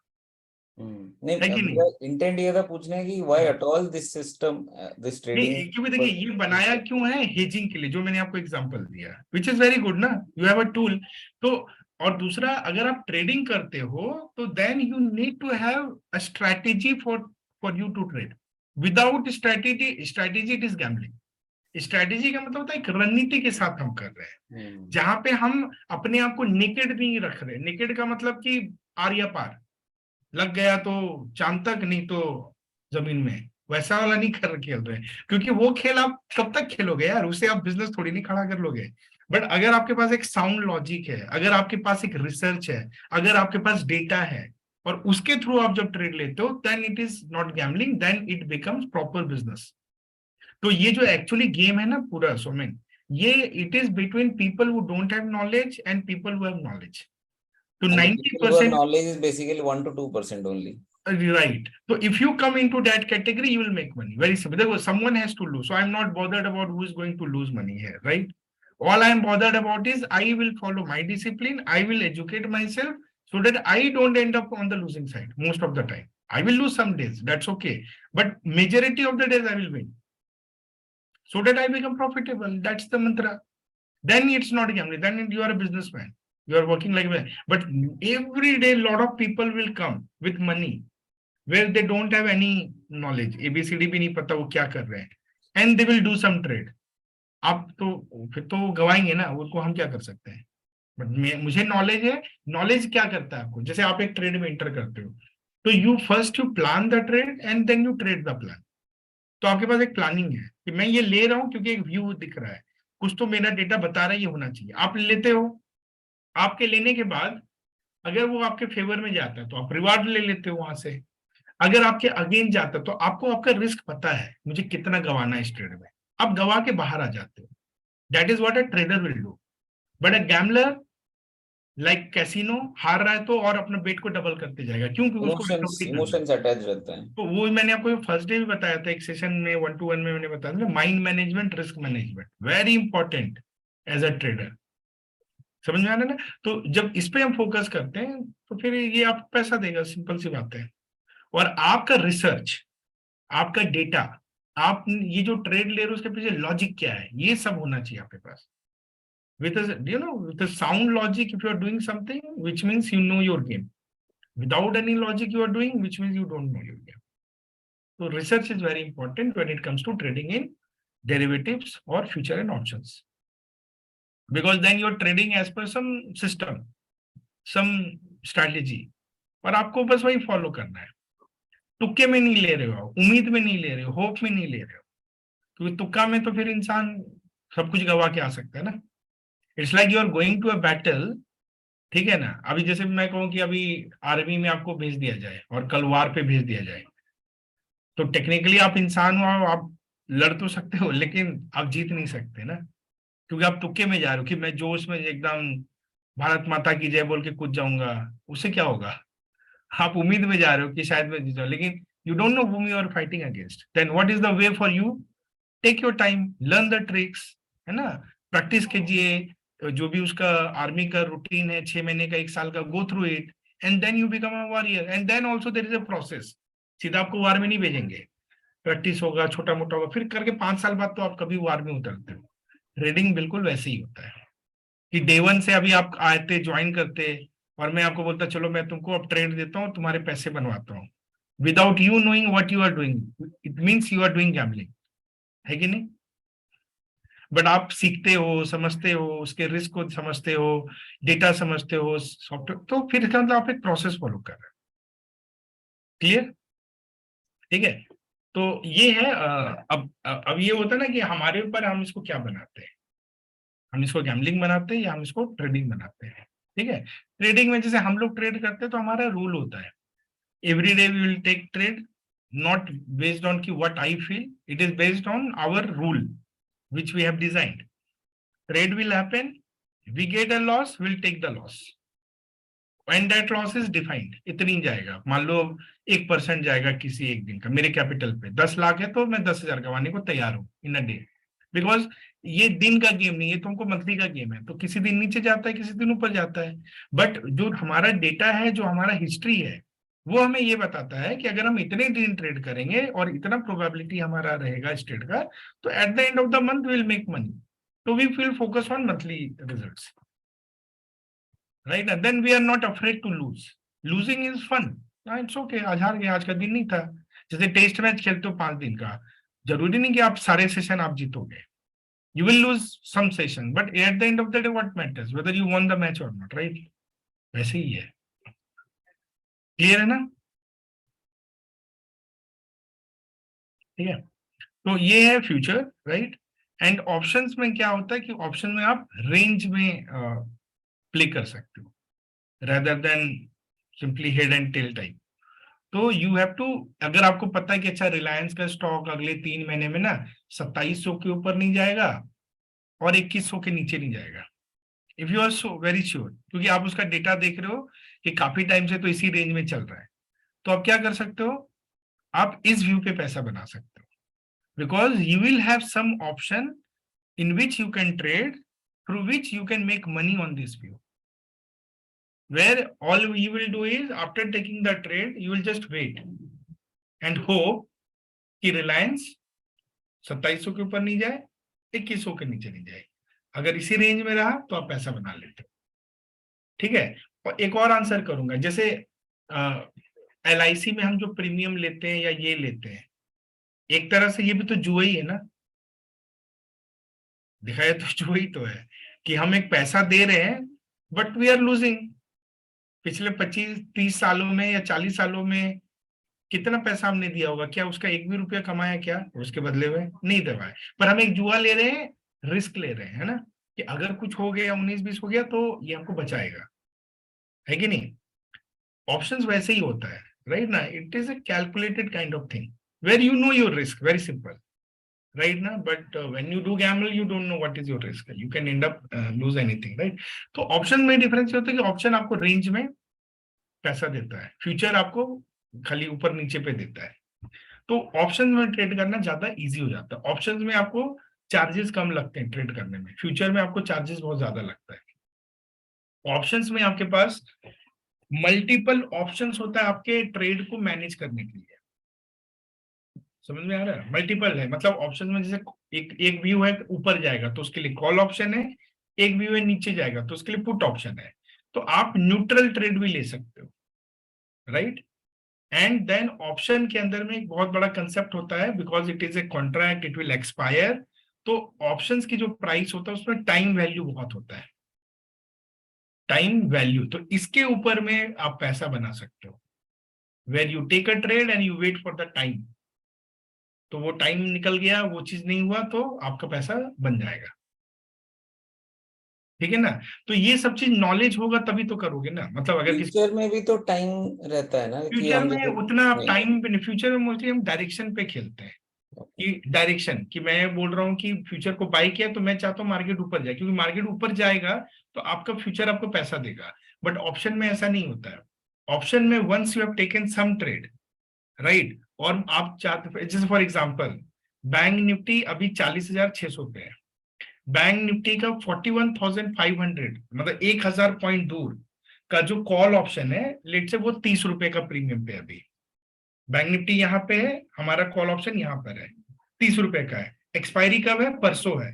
नहीं, है कि नहीं। मेरा इंटेंट ये था पूछने की why at all this system, this trading. क्योंकि देखिए ये बनाया क्यों है, हेजिंग के लिए, जो मैंने आपको एग्जांपल दिया, विच इज वेरी गुड ना, यू हैव अ टूल। तो और दूसरा, अगर आप ट्रेडिंग करते हो तो then you need to have a strategy for you to trade. Without strategy it is gambling. Strategy का मतलब होता है एक रणनीति के साथ हम कर रहे हैं, जहां पे हम अपने आप को नेकेड नहीं रख रहे। नेकेड का मतलब कि आर या पार, लग गया तो चांद तक, नहीं तो जमीन में, वैसा वाला नहीं खेल रहे। क्योंकि वो खेल आप कब तक खेलोगे यार, उससे आप बिजनेस थोड़ी नहीं खड़ा कर लोगे। बट अगर आपके पास एक साउंड लॉजिक है, अगर आपके पास एक रिसर्च है, अगर आपके पास डेटा है, और उसके थ्रू आप जब ट्रेड लेते हो, then it is not gambling, then it becomes proper business. तो ये जो एक्चुअली गेम है ना पूरा सोमेन, ये it is between people who don't have knowledge and people who have knowledge. तो 90% knowledge is basically 1 to 2% only. right. So if you come into that category, you will make money. Very simple. Because someone has to lose. So I'm not bothered about who is going to lose money here, right? All I am bothered about is I will follow my discipline. I will educate myself so that I don't end up on the losing side most of the time. I will lose some days. That's okay. But majority of the days I will win. So that I become profitable. That's the mantra. then it's not gambling. Then you are a businessman. You are working like that. But every day, lot of people will come with money where they don't have any knowledge. ABCD भी नहीं पता वो क्या कर रहे हैं. And they will do some trade. आप तो फिर तो गवाएंगे ना, उनको हम क्या कर सकते हैं. बट मुझे नॉलेज है. नॉलेज क्या करता है आपको, जैसे आप एक ट्रेड में एंटर करते हो तो you plan the trade and then you trade the plan. तो आपके पास एक प्लानिंग है कि मैं ये ले रहा हूं क्योंकि एक व्यू दिख रहा है, कुछ तो मेरा डेटा बता रहा है ये होना चाहिए. आप लेते हो, आपके लेने के बाद अगर वो आपके फेवर में जाता है तो आप रिवार्ड ले लेते हो वहां से. अगर आपके अगेंस्ट जाता है तो आपको आपका रिस्क पता है मुझे कितना गंवाना है इस ट्रेड में, आप गंवा के बाहर आ जाते हो. That is what a trader will do. But a gambler like casino हार रहा है तो और अपना बेट को डबल करते जाएगा. क्यों? क्योंकि उसको recovery करना है. इमोशंस अटैच रहते हैं. तो वो मैंने आपको फर्स्ट डे भी बताया था एक सेशन में 1-to-1 में मैंने बताया था, mind management, risk management very important as a trader. समझ में आ रहा है ना. तो जब इस पे हम फोकस करते हैं तो फिर ये आपको पैसा देगा, सिंपल सी बात है. और आपका रिसर्च, आपका डेटा, आप ये जो ट्रेड ले रहे हो उसके पीछे लॉजिक क्या है, ये सब होना चाहिए आपके पास. with a sound logic, if you are doing something, which means you know your game. Without any logic you are doing, which means you don't know your game. So research is very important when it comes to trading in derivatives or future and options, because then you are trading as per some system, some strategy, और आपको बस वही follow करना है. तुक्के में नहीं ले रहे हो, उम्मीद में नहीं ले रहे हो, होप में नहीं ले रहे हो. क्योंकि तुक्का में तो फिर इंसान सब कुछ गवा के आ सकता है ना. It's like you are going to a battle. ठीक है ना. अभी जैसे मैं कहूँ कि अभी आर्मी में आपको भेज दिया जाए और कल वार पे भेज दिया जाए, तो टेक्निकली आप इंसान हो, आप लड़ तो सकते हो लेकिन आप जीत नहीं सकते ना, क्योंकि आप तुक्के में जा रहे हो कि मैं जोश में एकदम भारत माता की जय बोल के कूद जाऊंगा. उससे क्या होगा? आप उम्मीद में जा रहे हो कि शायद मैं जीत जाऊं, लेकिन you don't no whom you are fighting against. Then what is the way for you? Take your time, learn the tricks, है ना. प्रैक्टिस कीजिए, जो भी उसका आर्मी का रूटीन है 6 महीने का 1 साल का, go through it and then you become a warrior. And then also there is a process. सीधा आपको वार में नहीं भेजेंगे, प्रैक्टिस होगा, छोटा मोटा होगा, फिर करके 5 साल बाद तो आप कभी वार में उतरते हो. ट्रेडिंग बिल्कुल वैसे ही होता है कि डे 1 से अभी आप आते ज्वाइन करते और मैं आपको बोलता चलो मैं तुमको अब ट्रेड देता हूँ, तुम्हारे पैसे बनवाता हूँ, without you knowing what you are doing, it means you are doing gambling, है कि नहीं. बट आप सीखते हो, समझते हो, उसके रिस्क को समझते हो, डेटा समझते हो, सॉफ्टवेयर, तो फिर इसका मतलब आप एक प्रोसेस फॉलो कर रहे हैं. क्लियर? ठीक है. तो ये है. अब ये होता है ना कि हमारे ऊपर हम इसको क्या बनाते हैं, हम इसको गैम्बलिंग बनाते हैं या हम इसको ट्रेडिंग बनाते हैं. ठीक है. ट्रेडिंग में जैसे हम लोग ट्रेड करते हैं तो हमारा रूल होता है, every day we will take trade, not based on की what I feel, it is based on our rule which we have designed. Trade will happen, we get a loss, we'll take the loss. When that loss is defined, इतनी जाएगा, मान लो 1% जाएगा किसी एक दिन का, मेरे कैपिटल पे 10 लाख है तो मैं 10,000 गंवाने को तैयार हूँ इन अ डे. बिकॉज ये दिन का गेम नहीं है, तुमको मंथली का गेम है, तो किसी दिन नीचे जाता है, किसी दिन ऊपर जाता है. बट जो हमारा डेटा है, जो हमारा हिस्ट्री है, वो हमें ये बताता है कि अगर हम इतने दिन ट्रेड करेंगे और इतना प्रोबेबिलिटी हमारा रहेगा इस ट्रेड का, तो at the end of the month will make money. तो we will focus on monthly results, right. And then we are not afraid to lose. Losing is fun, it's okay. आज हार गए, आज का दिन नहीं था. जैसे टेस्ट मैच खेलते हो 5 दिन का, जरूरी नहीं कि आप सारे सेशन आप जीतोगे. You will lose some session, but at the end of the day, what matters? Whether you won the match or not, right? वैसे ही है. क्लियर है ना? ठीक है. तो ये है फ्यूचर, राइट. एंड ऑप्शंस में क्या होता है कि ऑप्शन में आप रेंज में प्ले कर सकते हो rather than simply head and tail type. तो यू हैव टू, अगर आपको पता है कि अच्छा रिलायंस का स्टॉक अगले 3 महीने में ना 2700 के ऊपर नहीं जाएगा और 2100 के नीचे नहीं जाएगा, if you are so very sure, क्योंकि आप उसका डेटा देख रहे हो कि काफी टाइम से तो इसी रेंज में चल रहा है, तो आप क्या कर सकते हो, आप इस व्यू पे पैसा बना सकते हो. Because you will have some option in which you can trade, through which you can make money on this view, where all you will do is after taking the trade you will just wait and hope कि रिलायंस 2700 के ऊपर नहीं जाए, 2100 के नीचे नहीं जाए. अगर इसी रेंज में रहा तो आप पैसा बना लेते हो, ठीक है। और एक और आंसर करूंगा, जैसे LIC में हम जो प्रीमियम लेते हैं या ये लेते हैं, एक तरह से ये भी तो जुआ ही है ना, दिखाया तो जुआ ही तो है कि हम एक पैसा दे रहे हैं बट वी आर लूजिंग। पिछले 25-30 सालों में या 40 सालों में कितना पैसा हमने दिया होगा, क्या उसका एक भी रुपया कमाया क्या उसके बदले में? नहीं दबाए, पर हम एक जुआ ले रहे हैं, रिस्क ले रहे हैं, है ना, कि अगर कुछ हो गया 19-20 हो गया तो ये हमको बचाएगा, है कि नहीं। ऑप्शंस वैसे ही होता है, राइट ना, it is a calculated kind of thing where you know your risk, very simple, right ना। But when you do gamble you don't know what is your risk, you can end up lose anything, right. तो option में difference होता है कि option आपको range में पैसा देता है, फ्यूचर आपको खाली ऊपर नीचे पे देता है। तो ऑप्शन में ट्रेड करना ज्यादा इजी हो जाता है, ऑप्शन में आपको चार्जेस कम लगते हैं ट्रेड करने में, फ्यूचर में आपको चार्जेस बहुत ज्यादा लगता है। ऑप्शंस में आपके पास मल्टीपल ऑप्शंस होता है आपके ट्रेड को मैनेज करने के लिए, समझ में आ रहा है, मल्टीपल है, मतलब ऑप्शन में जैसे एक व्यू है ऊपर जाएगा तो उसके लिए कॉल ऑप्शन है, एक व्यू है नीचे जाएगा तो उसके लिए पुट ऑप्शन है। तो आप न्यूट्रल ट्रेड भी ले सकते हो, राइट। एंड देन ऑप्शन के अंदर में एक बहुत बड़ा कंसेप्ट होता है, because it is a contract, it will expire. तो ऑप्शंस की जो प्राइस होता है उसमें टाइम वैल्यू बहुत होता है, टाइम वैल्यू, तो इसके ऊपर में आप पैसा बना सकते हो, where you take a trade and you wait for the time. तो वो टाइम निकल गया, वो चीज नहीं हुआ तो आपका पैसा बन जाएगा, ठीक है ना। तो ये सब चीज नॉलेज होगा तभी तो करोगे ना, मतलब अगर किसी फ्यूचर में भी तो टाइम रहता है ना कि फ्यूचर हम में जैसे उतना आप नहीं, टाइम, फ्यूचर में मोस्टली हम डायरेक्शन पे खेलते हैं, कि डायरेक्शन, कि मैं बोल रहा हूँ कि फ्यूचर को बाय किया तो मैं चाहता हूँ मार्केट ऊपर जाए, क्योंकि मार्केट ऊपर जाएगा तो आपका फ्यूचर आपको पैसा देगा। बट ऑप्शन में ऐसा नहीं होता है, ऑप्शन में once you have taken some trade, right, और आप चाहते, जैसे फॉर एग्जांपल बैंक निफ्टी अभी 40,600 पे है, बैंक निफ्टी का 41,500, मतलब 1,000 पॉइंट दूर का जो कॉल ऑप्शन है, लेट से वो 30 रुपए का प्रीमियम पे अभी बैंक निफ्टी यहाँ पे है, हमारा कॉल ऑप्शन यहाँ पर है, 30 रुपए का है, एक्सपायरी कब है, परसों है,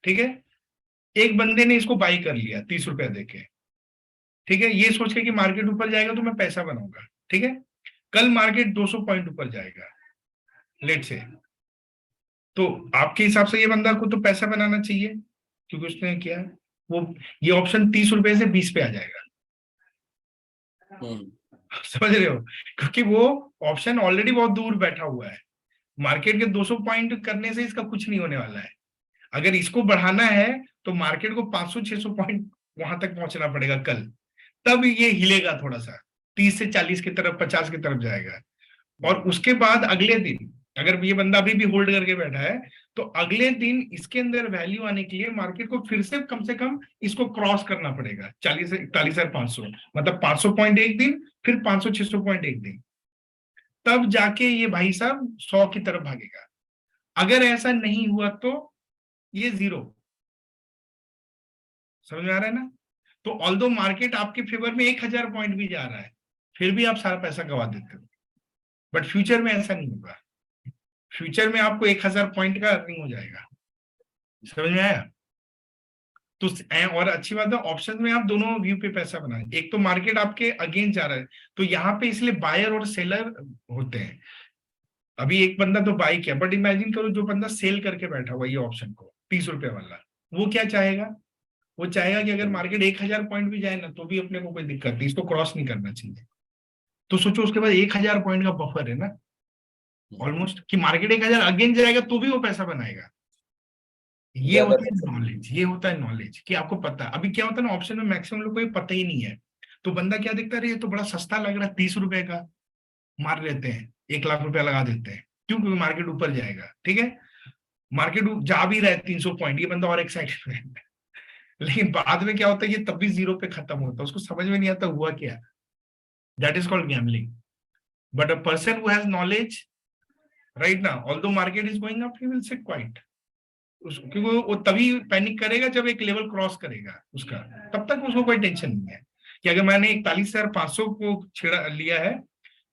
ठीक है। एक बंदे ने इसको बाई कर लिया 30 रुपए देके, ठीक है, ये सोच के कि मार्केट ऊपर जाएगा तो मैं पैसा बनाऊंगा, ठीक है। कल मार्केट 200 पॉइंट ऊपर जाएगा लेट से, तो आपके हिसाब से ये बंदा को तो पैसा बनाना चाहिए, क्योंकि उसने किया वो, ये ऑप्शन 30 रुपए से 20 पे आ जाएगा, समझ रहे हो, क्योंकि वो ऑप्शन ऑलरेडी बहुत दूर बैठा हुआ है, मार्केट के 200 पॉइंट करने से इसका कुछ नहीं होने वाला है। अगर इसको बढ़ाना है तो मार्केट को 500-600 पॉइंट वहां तक पहुंचना पड़ेगा कल, तब ये हिलेगा थोड़ा सा, 30 से 40 की तरफ, 50 की तरफ जाएगा। और उसके बाद अगले दिन अगर ये बंदा अभी भी होल्ड करके बैठा है तो अगले दिन इसके अंदर वैल्यू आने के लिए मार्केट को फिर से कम इसको क्रॉस करना पड़ेगा, 40 से 41,500, मतलब 500 पॉइंट एक दिन, फिर 500-600 पॉइंट एक दिन, तब जाके ये भाई साहब 100 की तरफ भागेगा। अगर ऐसा नहीं हुआ तो ये जीरो, समझ में आ रहा है ना। तो ऑल्दो मार्केट आपके फेवर में 1,000 पॉइंट भी जा रहा है, फिर भी आप सारा पैसा गवा देते हो, बट फ्यूचर में ऐसा नहीं होगा, फ्यूचर में आपको 1,000 पॉइंट का अर्निंग हो जाएगा, समझ में आया। तो और अच्छी बात है ऑप्शन में आप दोनों व्यू पे पैसा बनाए, एक तो मार्केट आपके अगेंस्ट जा रहा है तो यहाँ पे इसलिए बायर और सेलर होते हैं। अभी एक बंदा तो बाई किया, बट इमेजिन करो जो बंदा सेल करके बैठा हुआ ये ऑप्शन को 30 रुपए वाला, वो क्या चाहेगा, वो चाहेगा कि अगर मार्केट 1,000 पॉइंट भी जाए ना तो भी अपने को कोई दिक्कत नहीं, इसको क्रॉस नहीं करना चाहिए। तो सोचो उसके बाद 1,000 पॉइंट का बफर है ना ऑलमोस्ट, कि मार्केट 1,000 अगेंस्ट जाएगा तो भी वो पैसा बनाएगा। ये ज्यादा होता है नॉलेज, ये होता है नॉलेज कि आपको पता है। अभी क्या होता है ना, ऑप्शन में मैक्सिमम लोग को ये पता ही नहीं है, तो बंदा क्या देखता है, ये तो बड़ा सस्ता लग रहा है, 30 रुपए का मार लेते हैं, 1,00,000 रुपया लगा देते हैं, क्यों, क्योंकि मार्केट ऊपर जाएगा, ठीक है। मार्केट जा भी रहा है 300 पॉइंट, ये बंदा और एक्साइटेड है लेकिन बाद में क्या होता है, ये तब भी जीरो पे खत्म होता है, उसको समझ में नहीं आता हुआ क्या, that is called gambling. But a person who has knowledge, right ना, although market is going up he will sit quiet, क्योंकि वो तभी पैनिक करेगा जब एक लेवल क्रॉस करेगा उसका, तब तक उसको कोई टेंशन नहीं है कि अगर मैंने 41,500 को छेड़ा लिया है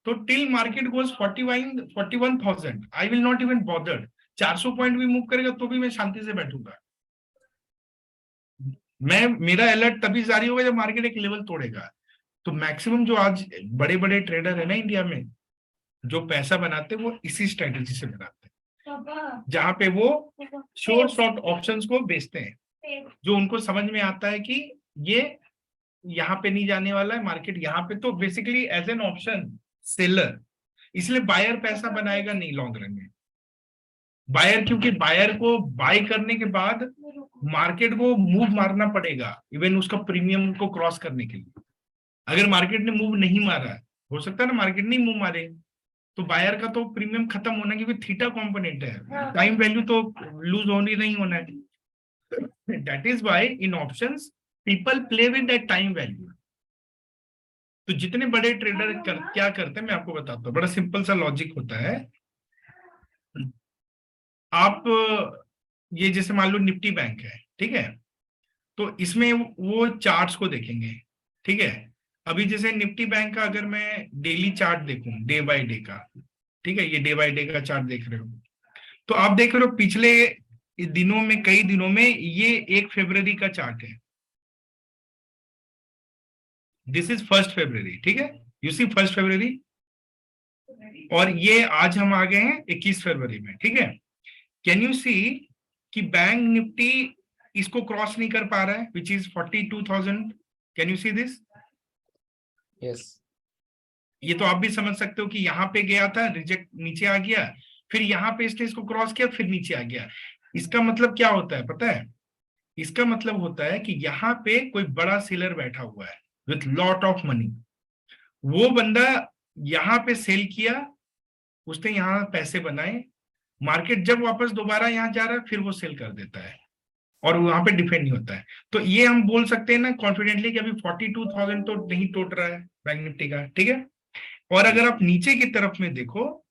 तो till market goes 41,000 I will not even bothered, 400 point भी मूव करेगा तो भी मैं शांति से बैठूंगा, मेरा अलर्ट तभी जारी होगा जब मार्केट एक लेवल तोड़ेगा। तो मैक्सिमम जो आज बड़े बड़े ट्रेडर है ना इंडिया में, जो पैसा बनाते हैं वो इसी स्ट्रेटेजी से बनाते हैं, जहां पे वो शॉर्ट शॉर्ट ऑप्शंस को बेचते हैं, जो उनको समझ में आता है कि ये यहाँ पे नहीं जाने वाला है मार्केट, यहाँ पे। तो basically as an option seller, इसलिए बायर पैसा बनाएगा नहीं लॉन्ग रन में। बायर, क्योंकि बायर को बाय करने के बाद मार्केट को मूव मारना पड़ेगा इवन उसका प्रीमियम को क्रॉस करने के लिए। अगर मार्केट ने मूव नहीं मारा, हो सकता है ना मार्केट नहीं मूव मारे, तो बायर का तो प्रीमियम खत्म होना, क्योंकि थीटा कंपोनेंट है, टाइम वैल्यू तो लूज होनी नहीं होना है। That is why in options people play with that time value. तो जितने बड़े ट्रेडर क्या करते हैं मैं आपको बताता हूँ, बड़ा सिंपल सा लॉजिक होता है। आप ये जैसे मान लो निफ्टी बैंक है, ठीक है, तो इसमें वो चार्ट्स को देखेंगे, ठीक है। अभी जैसे निफ्टी बैंक का अगर मैं डेली चार्ट देखूं, डे बाय डे का, ठीक है, ये डे बाय डे का चार्ट देख रहे हो, तो आप देख रहे हो पिछले दिनों में, कई दिनों में ये 1 फरवरी का चार्ट है। दिस इज 1 फरवरी, ठीक है, यू सी 1 फरवरी, और ये आज हम आ गए हैं 21 फरवरी में, ठीक है। कैन यू सी कि बैंक निफ्टी इसको क्रॉस नहीं कर पा रहा है, which is 42,000। Can you see this? Yes, ये तो आप भी समझ सकते हो कि यहाँ पे गया था, रिजेक्ट, नीचे आ गया, फिर यहाँ पे इसने इसको क्रॉस किया, फिर नीचे आ गया। इसका मतलब क्या होता है पता है? इसका मतलब होता है कि यहाँ पे कोई बड़ा सेलर बैठा हुआ है विथ लॉट ऑफ मनी। वो बंदा यहाँ पे सेल किया, उसने यहाँ पैसे बनाए, मार्केट जब वापस दोबारा यहाँ जा रहा है फिर वो सेल कर देता है, और वहां पे डिफेंड नहीं होता है। तो ये हम बोल सकते हैं ना कॉन्फिडेंटली कि अभी 42,000 तो नहीं टूट रहा है बैंक निफ्टी का, ठीक है। और अगर आप नीचे की तरफ में देखो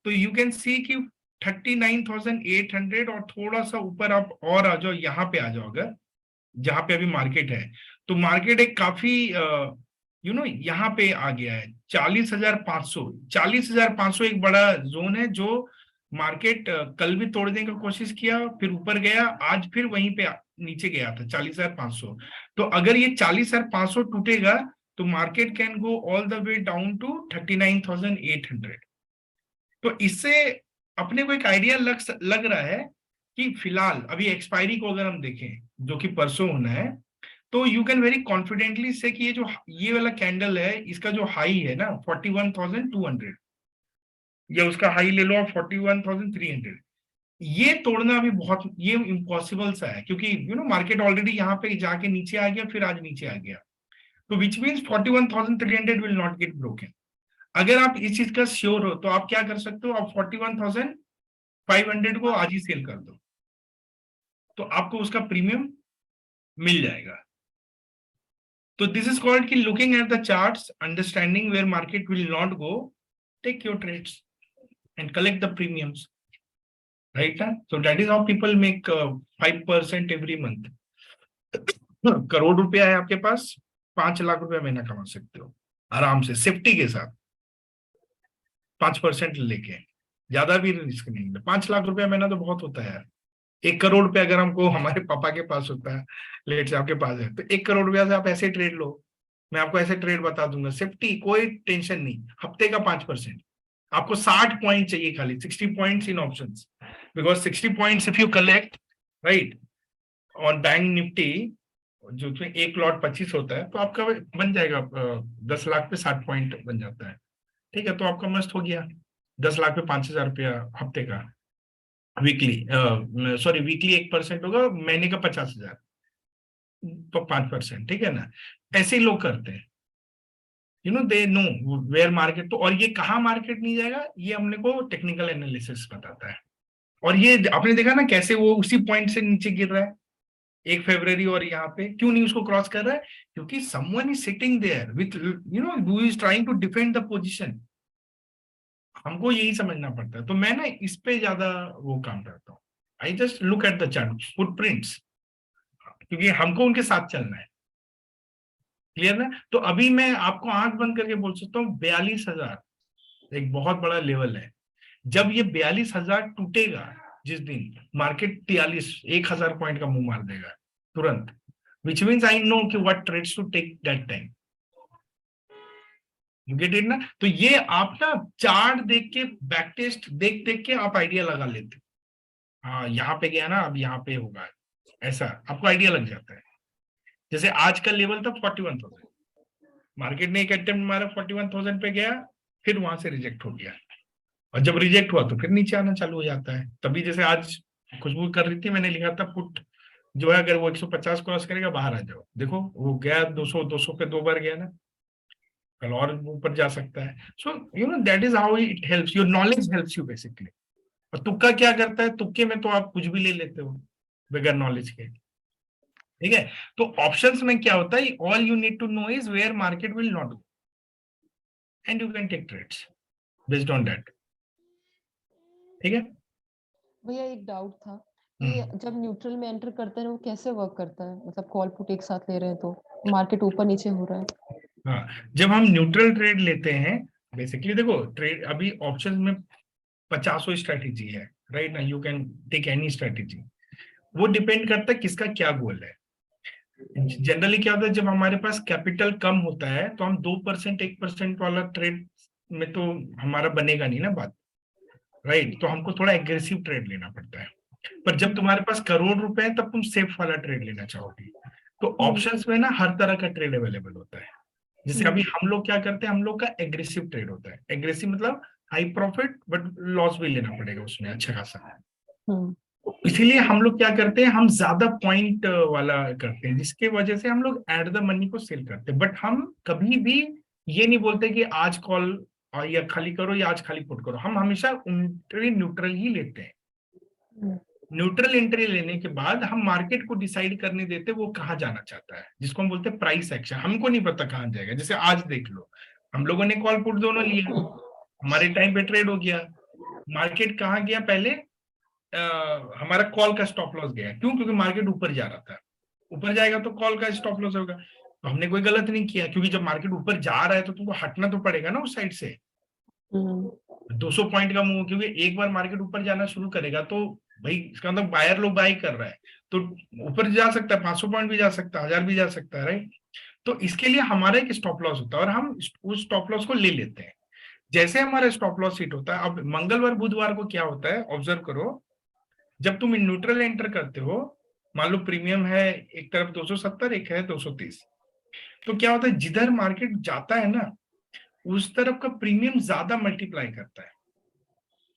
तो यू कैन सी कि 39,800, और थोड़ा सा ऊपर आप और आ जाओ, यहाँ पे आ जाओ अगर, जहां पे अभी मार्केट है, तो मार्केट एक काफी यहाँ पे आ गया है 40,500। 40,500 एक बड़ा जोन है, जो मार्केट कल भी तोड़ने का कोशिश किया, फिर ऊपर गया, आज फिर वहीं पे नीचे गया था 40,500। तो अगर ये 40,500 टूटेगा तो market can go all the way down to 39,800। तो इससे अपने को एक आइडिया लग रहा है कि फिलहाल अभी एक्सपायरी को अगर हम देखें, जो कि परसों होना है, तो यू कैन वेरी कॉन्फिडेंटली से कि ये वाला कैंडल है, इसका जो हाई है ना 41,200, या उसका हाई ले लो आप 41,300, ये तोड़ना भी बहुत, ये इम्पॉसिबल सा है, क्योंकि मार्केट ऑलरेडी यहाँ पे जाके नीचे आ गया, फिर आज नीचे आ गया। तो which means 41,300 will not get broken. अगर आप इस चीज का श्योर हो तो आप क्या कर सकते हो, आप 41,500 को आज ही सेल कर दो, तो आपको उसका प्रीमियम मिल जाएगा। तो दिस इज कॉल्ड कि looking at the charts, understanding where market will not go, take your trades and collect the premiums, right ना। So that is how people make 5% every month. Crore रुपया है आपके पास, 5 लाख रुपया महीना कमा सकते हो आराम से, सेफ्टी के साथ, 5% लेके, ज्यादा भी रिस्क नहीं है। 5 लाख रुपया महीना तो बहुत होता है यार। 1 करोड़ रुपया अगर हमको हमारे पापा के पास होता है, लेट से आपके पास है, तो 1 करोड़ रुपया से आप ऐसे ट्रेड लो, मैं आपको ऐसे ट्रेड बता दूंगा, सेफ्टी, कोई टेंशन नहीं, हफ्ते का 5%। आपको 60 पॉइंट चाहिए खाली, 60 points in options, because 60 points if you collect right on bank Nifty, जो उसमें 1 लॉट 25 होता है, तो आपका बन जाएगा 10 लाख पे 60 पॉइंट बन जाता है, ठीक है। तो आपका मस्त हो गया 10 लाख पे 5,000 रुपया हफ्ते का, वीकली, सॉरी वीकली 1% होगा, महीने का 50,000, तो 5%, ठीक है ना। ऐसे ही लोग करते हैं, दे नो वेयर मार्केट। तो और ये कहाँ मार्केट नहीं जाएगा, ये हमने को टेक्निकल एनालिसिस बताता है। और ये आपने देखा ना कैसे वो उसी पॉइंट से नीचे गिर रहा है 1 फरवरी, और यहाँ पे क्यों नहीं उसको क्रॉस कर रहा है, क्योंकि someone is sitting there with who is trying to defend the position. हमको यही समझना पड़ता है। तो मैं ना इस पे ज्यादा वो काम करता हूँ, I just look at the chart footprints, क्योंकि हमको उनके साथ चलना है, क्लियर ना। तो अभी मैं आपको आंख बंद करके बोल सकता हूँ 42,000 एक बहुत बड़ा लेवल है। जब ये 42,000 टूटेगा, जिस दिन मार्केट 1,000 पॉइंट का मुंह मार देगा तुरंत, which means I know कि what trades to take that time. You get it ना? तो ये आप ना चार्ट देख के, बैक टेस्ट देख देख के आप आइडिया लगा लेते, हाँ यहाँ पे गया ना, अब यहाँ पे होगा, ऐसा आपको आइडिया लग जाता है। जैसे आज का लेवल था 41,000, मार्केट ने एक अटेम्प्ट मारा 41,000 पे गया, फिर वहां से रिजेक्ट हो गया, और जब रिजेक्ट हुआ तो फिर नीचे आना चालू हो जाता है। तभी जैसे आज खुशबू कर रही थी, मैंने लिखा था पुट जो है अगर वो 150 क्रॉस करेगा बाहर आ जाओ, देखो वो गया 200 पे 2 बार गया ना, कल और ऊपर जा सकता है। So you know that is how it helps, your knowledge helps you basically. और तुक्का क्या करता है, तुक्के में तो आप कुछ भी ले लेते हो बगैर नॉलेज के, ठीक है। तो ऑप्शंस में क्या होता है, all you need to know is where market will not go and you can take trades based on that, ठीक है। भैया एक डाउट था कि जब न्यूट्रल में एंटर करते हैं वो कैसे वर्क करता है, मतलब कॉल पुट एक साथ ले रहे हैं तो मार्केट ऊपर नीचे हो रहा है। हाँ, जब हम न्यूट्रल ट्रेड लेते हैं, बेसिकली देखो ट्रेड अभी ऑप्शंस में 50 स्ट्रेटेजी है, राइट ना, you can take any strategy, वो डिपेंड करता है किसका क्या गोल है। जनरली क्या होता है, जब हमारे पास कैपिटल कम होता है तो हम 2% 1% वाला ट्रेड में तो हमारा बनेगा नहीं ना बात, राइट। तो हमको थोड़ा एग्रेसिव ट्रेड लेना पड़ता है। पर जब तुम्हारे पास करोड़ रुपए है तब तुम सेफ वाला ट्रेड लेना चाहोगे। तो ऑप्शंस में ना हर तरह का ट्रेड अवेलेबल होता है। जैसे अभी हम लोग क्या करते हैं, हम लोग का एग्रेसिव ट्रेड होता है। एग्रेसिव मतलब हाई प्रॉफिट बट लॉस भी लेना पड़ेगा उसमें अच्छा खासा। इसीलिए हम लोग क्या करते हैं, हम ज्यादा पॉइंट वाला करते हैं, जिसके वजह से हम लोग एट द मनी को सेल करते हैं। बट हम कभी भी ये नहीं बोलते कि आज कॉल या खाली करो या आज खाली पुट करो, हम हमेशा एंट्री न्यूट्रल ही लेते हैं। न्यूट्रल एंट्री लेने के बाद हम मार्केट को डिसाइड करने देते वो कहाँ जाना चाहता है, जिसको हम बोलते हैं प्राइस एक्शन। हमको नहीं पता कहाँ जाएगा। जैसे आज देख लो, हम लोगों ने कॉल पुट दोनों लिया, हमारे टाइम पे ट्रेड हो गया, मार्केट कहाँ गया, पहले हमारा कॉल का स्टॉप लॉस गया। क्यों? क्योंकि मार्केट ऊपर जा रहा था, ऊपर जाएगा तो कॉल का स्टॉप लॉस होगा। तो हमने कोई गलत नहीं किया, क्योंकि जब मार्केट ऊपर जा रहा है तो तुमको हटना तो पड़ेगा ना उस साइड से। 200 पॉइंट का मूव, क्योंकि एक बार मार्केट ऊपर जाना शुरू करेगा तो भाई इसका मतलब बायर लोग बाई कर रहा है, तो ऊपर जा सकता है, 500 पॉइंट भी जा सकता है, 1000 भी जा सकता है, राइट। तो इसके लिए हमारा एक स्टॉप लॉस होता है और हम उस स्टॉप लॉस को ले लेते हैं। जैसे हमारा स्टॉप लॉस हिट होता है, अब मंगलवार बुधवार को क्या होता है ऑब्जर्व करो, जब तुम न्यूट्रल एंटर करते हो, मान लो प्रीमियम है एक तरफ 270, एक है 230, तो क्या होता है, जिधर मार्केट जाता है ना उस तरफ का प्रीमियम ज्यादा मल्टीप्लाई करता है,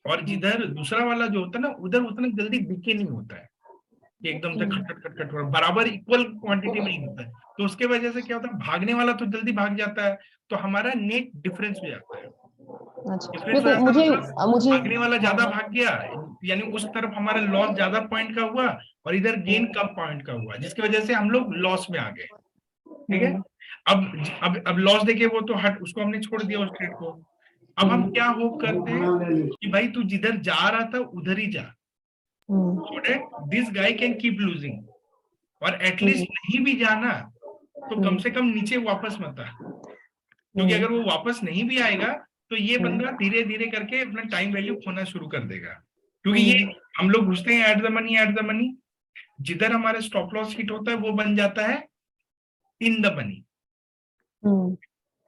और जिधर दूसरा वाला जो होता है ना उधर उतना जल्दी डिके नहीं होता है, एकदम से खट खट खट बराबर इक्वल क्वांटिटी में नहीं होता है। तो उसके वजह से क्या होता है, भागने वाला तो जल्दी भाग जाता है, तो हमारा नेट डिफरेंस हो जाता है। डिफरेंस हो जाता है मतलब भागने वाला ज्यादा भाग गया, यानी उस तरफ हमारा लॉस ज्यादा पॉइंट का हुआ और इधर गेन कम पॉइंट का हुआ, जिसकी वजह से हम लोग लॉस में आ गए, ठीक है। अब लॉस देखे वो तो हट, उसको हमने छोड़ दिया उस ट्रेड को। अब हम क्या होप करते हैं कि भाई तू जिधर जा रहा था उधर ही जा, so that this guy can keep losing, और एटलीस्ट नहीं भी जाना तो कम से कम नीचे वापस मत आ, क्योंकि अगर वो वापस नहीं भी आएगा तो ये बंदा धीरे धीरे करके अपना टाइम वैल्यू खोना शुरू कर देगा। क्योंकि ये हम लोग घुसते हैं एट द मनी, जिधर हमारे स्टॉप लॉस हिट होता है वो बन जाता है इन द मनी,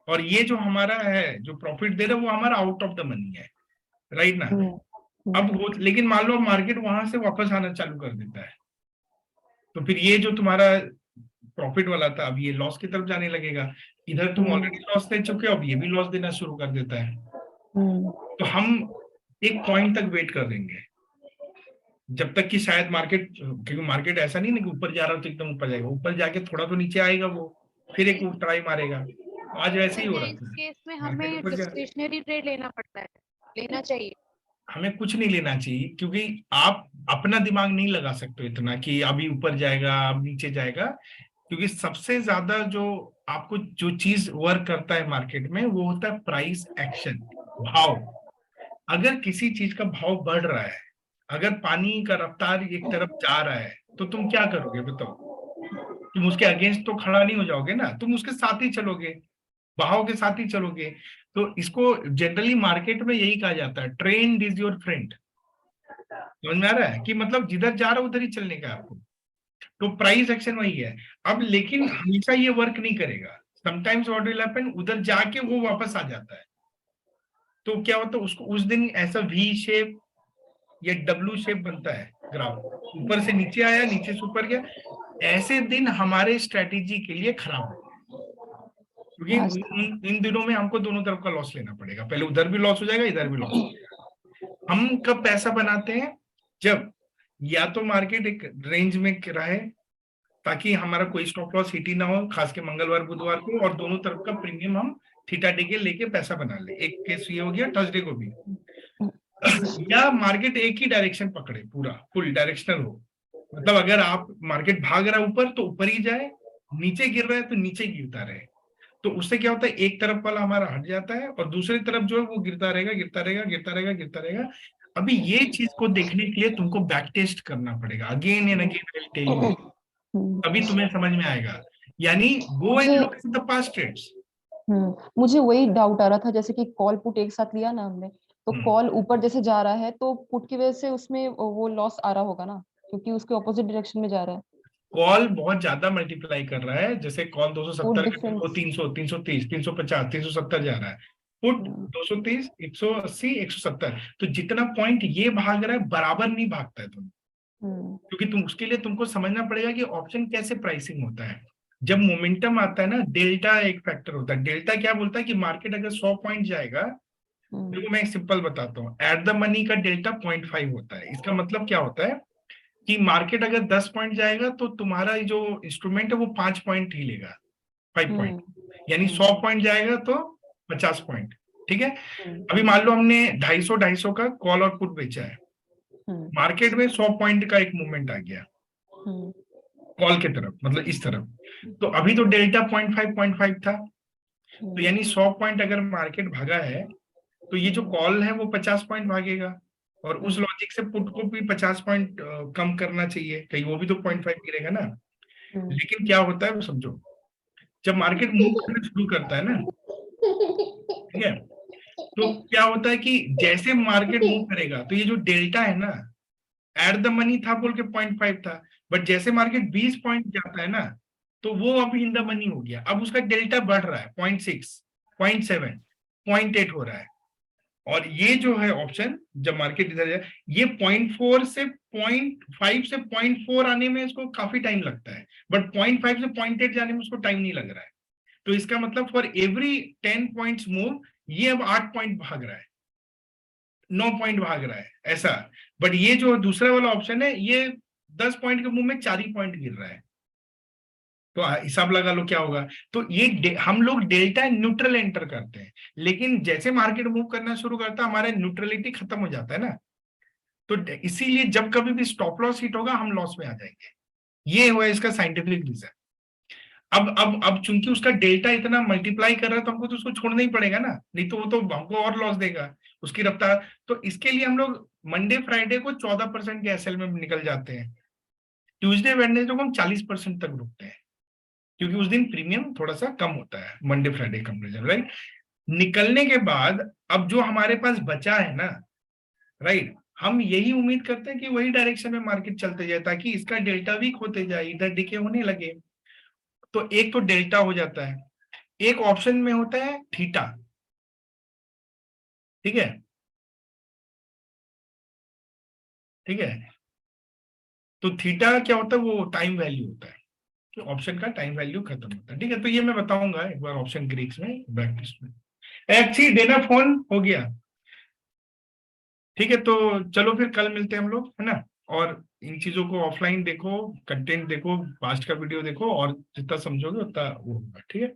और ये जो हमारा है जो प्रॉफिट दे रहा है वो हमारा आउट ऑफ द मनी है, राइट ना। अब वो लेकिन मान लो मार्केट वहां से वापस आना चालू कर देता है, तो फिर ये जो तुम्हारा प्रॉफिट वाला था अब ये लॉस की तरफ जाने लगेगा। इधर तुम ऑलरेडी लॉस दे चुके हो, अब ये भी लॉस देना शुरू कर देता है। तो हम एक पॉइंट तक वेट कर देंगे जब तक कि शायद मार्केट, क्योंकि मार्केट ऐसा नहीं ना कि ऊपर जा रहा हो तो एकदम ऊपर जाएगा, ऊपर जाके थोड़ा तो नीचे आएगा, वो फिर एक ट्राई मारेगा। आज वैसे ही हो रहा था। इस केस में हमें डिस्क्रिशनरी ट्रेड लेना पड़ता है, लेना चाहिए? हमें कुछ नहीं लेना चाहिए, क्योंकि आप अपना दिमाग नहीं लगा सकते इतना कि अभी ऊपर जाएगा अब नीचे जाएगा, क्योंकि सबसे ज्यादा जो आपको जो चीज वर्क करता है मार्केट में वो होता है प्राइस एक्शन, भाव। अगर किसी चीज का भाव बढ़ रहा है, अगर पानी का रफ्तार एक तरफ जा रहा है तो तुम क्या करोगे बताओ? तुम उसके अगेंस्ट तो खड़ा नहीं हो जाओगे ना, तुम उसके साथ ही चलोगे, बहाव के साथ ही चलोगे। तो इसको जनरली मार्केट में यही कहा जाता है, ट्रेंड इज योर फ्रेंड। समझ में आ रहा है कि मतलब जिधर जा रहा है उधर ही चलने का आपको। तो प्राइस एक्शन वही है। अब लेकिन हमेशा ये वर्क नहीं करेगा, समटाइम्स व्हाट विल हैपन, उधर जाके वो वापस आ जाता है। तो क्या होता है, उसको उस दिन ऐसा वी शेप या डब्ल्यू शेप बनता है ग्राफ, ऊपर से नीचे आया, नीचे से ऊपर गया। ऐसे दिन हमारे स्ट्रेटेजी के लिए खराब है, क्योंकि आज इन दिनों में हमको दोनों तरफ का लॉस लेना पड़ेगा, पहले उधर भी लॉस हो जाएगा, इधर भी लॉस हो जाएगा। हम कब पैसा बनाते हैं, जब या तो मार्केट एक रेंज में रहे, ताकि हमारा कोई स्टॉप लॉस हिट ही ना हो, खास के मंगलवार बुधवार को, और दोनों तरफ का प्रीमियम हम थीटा डी के लेके पैसा बना ले। एक केस ये हो गया, थर्सडे को भी। या मार्केट एक ही डायरेक्शन पकड़े, पूरा फुल डायरेक्शनल हो, मतलब अगर आप मार्केट भाग रहा है ऊपर तो ऊपर ही जाए, नीचे गिर रहा है तो नीचे गिरता रहे। तो उससे क्या होता है, एक तरफ वाला हमारा हट जाता है और दूसरी तरफ जो है वो गिरता रहेगा, गिरता रहेगा, गिरता रहेगा, गिरता रहेगा। अभी ये चीज को देखने के लिए तुमको बैक टेस्ट करना पड़ेगा, again and again I will tell you, तभी तुम्हें समझ में आएगा। यानी go and look at the past trades. मुझे वही डाउट आ रहा था, जैसे कि कॉल पुट एक साथ लिया ना हमने, तो कॉल ऊपर जैसे जा रहा है तो पुट की वजह से उसमें वो लॉस आ रहा होगा ना, क्योंकि उसके ऑपोजिट डायरेक्शन में जा रहा है। कॉल बहुत ज्यादा मल्टीप्लाई कर रहा है, जैसे कॉल 270 difference. को 300, 330, 350, 370 जा रहा है, पुट 230, 180, 170। तो जितना पॉइंट ये भाग रहा है बराबर नहीं भागता है तुम, क्योंकि तुम उसके लिए तुमको समझना पड़ेगा कि ऑप्शन कैसे प्राइसिंग होता है। जब मोमेंटम आता है ना, डेल्टा एक फैक्टर होता है। डेल्टा क्या बोलता है कि मार्केट अगर 100 पॉइंट जाएगा, देखो मैं एक सिंपल बताता हूँ, एट द मनी का डेल्टा 0.5 होता है। इसका मतलब क्या होता है कि मार्केट अगर 10 पॉइंट जाएगा तो तुम्हारा जो इंस्ट्रूमेंट है वो 5 पॉइंट ही लेगा, 5 पॉइंट, यानी 100 पॉइंट जाएगा तो 50 पॉइंट। ठीक है, अभी मान लो हमने 250 का कॉल और पुट बेचा है, मार्केट में 100 पॉइंट का एक मूवमेंट आ गया कॉल के तरफ, मतलब इस तरफ, तो अभी तो डेल्टा 0.5 था, तो यानी 100 पॉइंट अगर मार्केट भागा है तो ये जो कॉल है वो 50 पॉइंट भागेगा, और उस लॉजिक से पुट को भी 50 पॉइंट कम करना चाहिए, कहीं वो भी तो 0.5 गिरेगा ना। लेकिन क्या होता है वो समझो, जब मार्केट मूव करना शुरू करता है ना, ठीक है, तो क्या होता है कि जैसे मार्केट मूव करेगा तो ये जो डेल्टा है ना, एट द मनी था बोल के 0.5 था, बट जैसे मार्केट 20 पॉइंट जाता है ना तो वो अभी इन द मनी हो गया, अब उसका डेल्टा बढ़ रहा है, 0.6, 0.7, 0.8 हो रहा है। और ये जो है ऑप्शन, जब मार्केट इधर जाए, ये 0.4 से 0.5 से 0.4 आने में इसको काफी टाइम लगता है, बट 0.5 से 0.8 जाने में उसको टाइम नहीं लग रहा है। तो इसका मतलब फॉर एवरी 10 पॉइंट्स मूव ये अब 8 पॉइंट भाग रहा है, 9 पॉइंट भाग रहा है, ऐसा। बट ये जो दूसरा वाला ऑप्शन है, ये 10 पॉइंट के मूव में 4 ही पॉइंट गिर रहा है। तो हिसाब लगा लो क्या होगा। तो ये हम लोग डेल्टा न्यूट्रल एंटर करते हैं, लेकिन जैसे मार्केट मूव करना शुरू करता है हमारा न्यूट्रलिटी खत्म हो जाता है ना, तो इसीलिए जब कभी भी स्टॉप लॉस हिट होगा हम लॉस में आ जाएंगे। ये हुआ इसका साइंटिफिक रीजन। अब चूंकि उसका डेल्टा इतना मल्टीप्लाई कर रहा है तो हमको तो उसको छोड़ना ही पड़ेगा ना, नहीं तो वो तो हमको और लॉस देगा उसकी रफ्तार। तो इसके लिए हम लोग मंडे फ्राइडे को 14% के एसएल में निकल जाते हैं, ट्यूसडे वेडनेसडे को हम 40% तक रुकते हैं, क्योंकि उस दिन प्रीमियम थोड़ा सा कम होता है मंडे फ्राइडे कंपेरिजन, राइट। निकलने के बाद अब जो हमारे पास बचा है ना, राइट, हम यही उम्मीद करते हैं कि वही डायरेक्शन में मार्केट चलते जाए ताकि इसका डेल्टा वीक होते जाए, इधर डिके होने लगे। तो एक तो डेल्टा हो जाता है, एक ऑप्शन में होता है थीटा, ठीक है, ठीक है। तो थीटा क्या होता है, वो टाइम वैल्यू होता है, तो ऑप्शन का टाइम वैल्यू खत्म होता है, ठीक है। तो ये मैं बताऊंगा एक बार ऑप्शन ग्रीक्स में, प्रैक्टिस में। एक्चुअली देना फोन हो गया, ठीक है। तो चलो फिर कल मिलते हैं हम लोग, है ना। और इन चीजों को ऑफलाइन देखो, कंटेंट देखो, पास्ट का वीडियो देखो, और जितना समझोगे उतना वो होगा, ठीक है।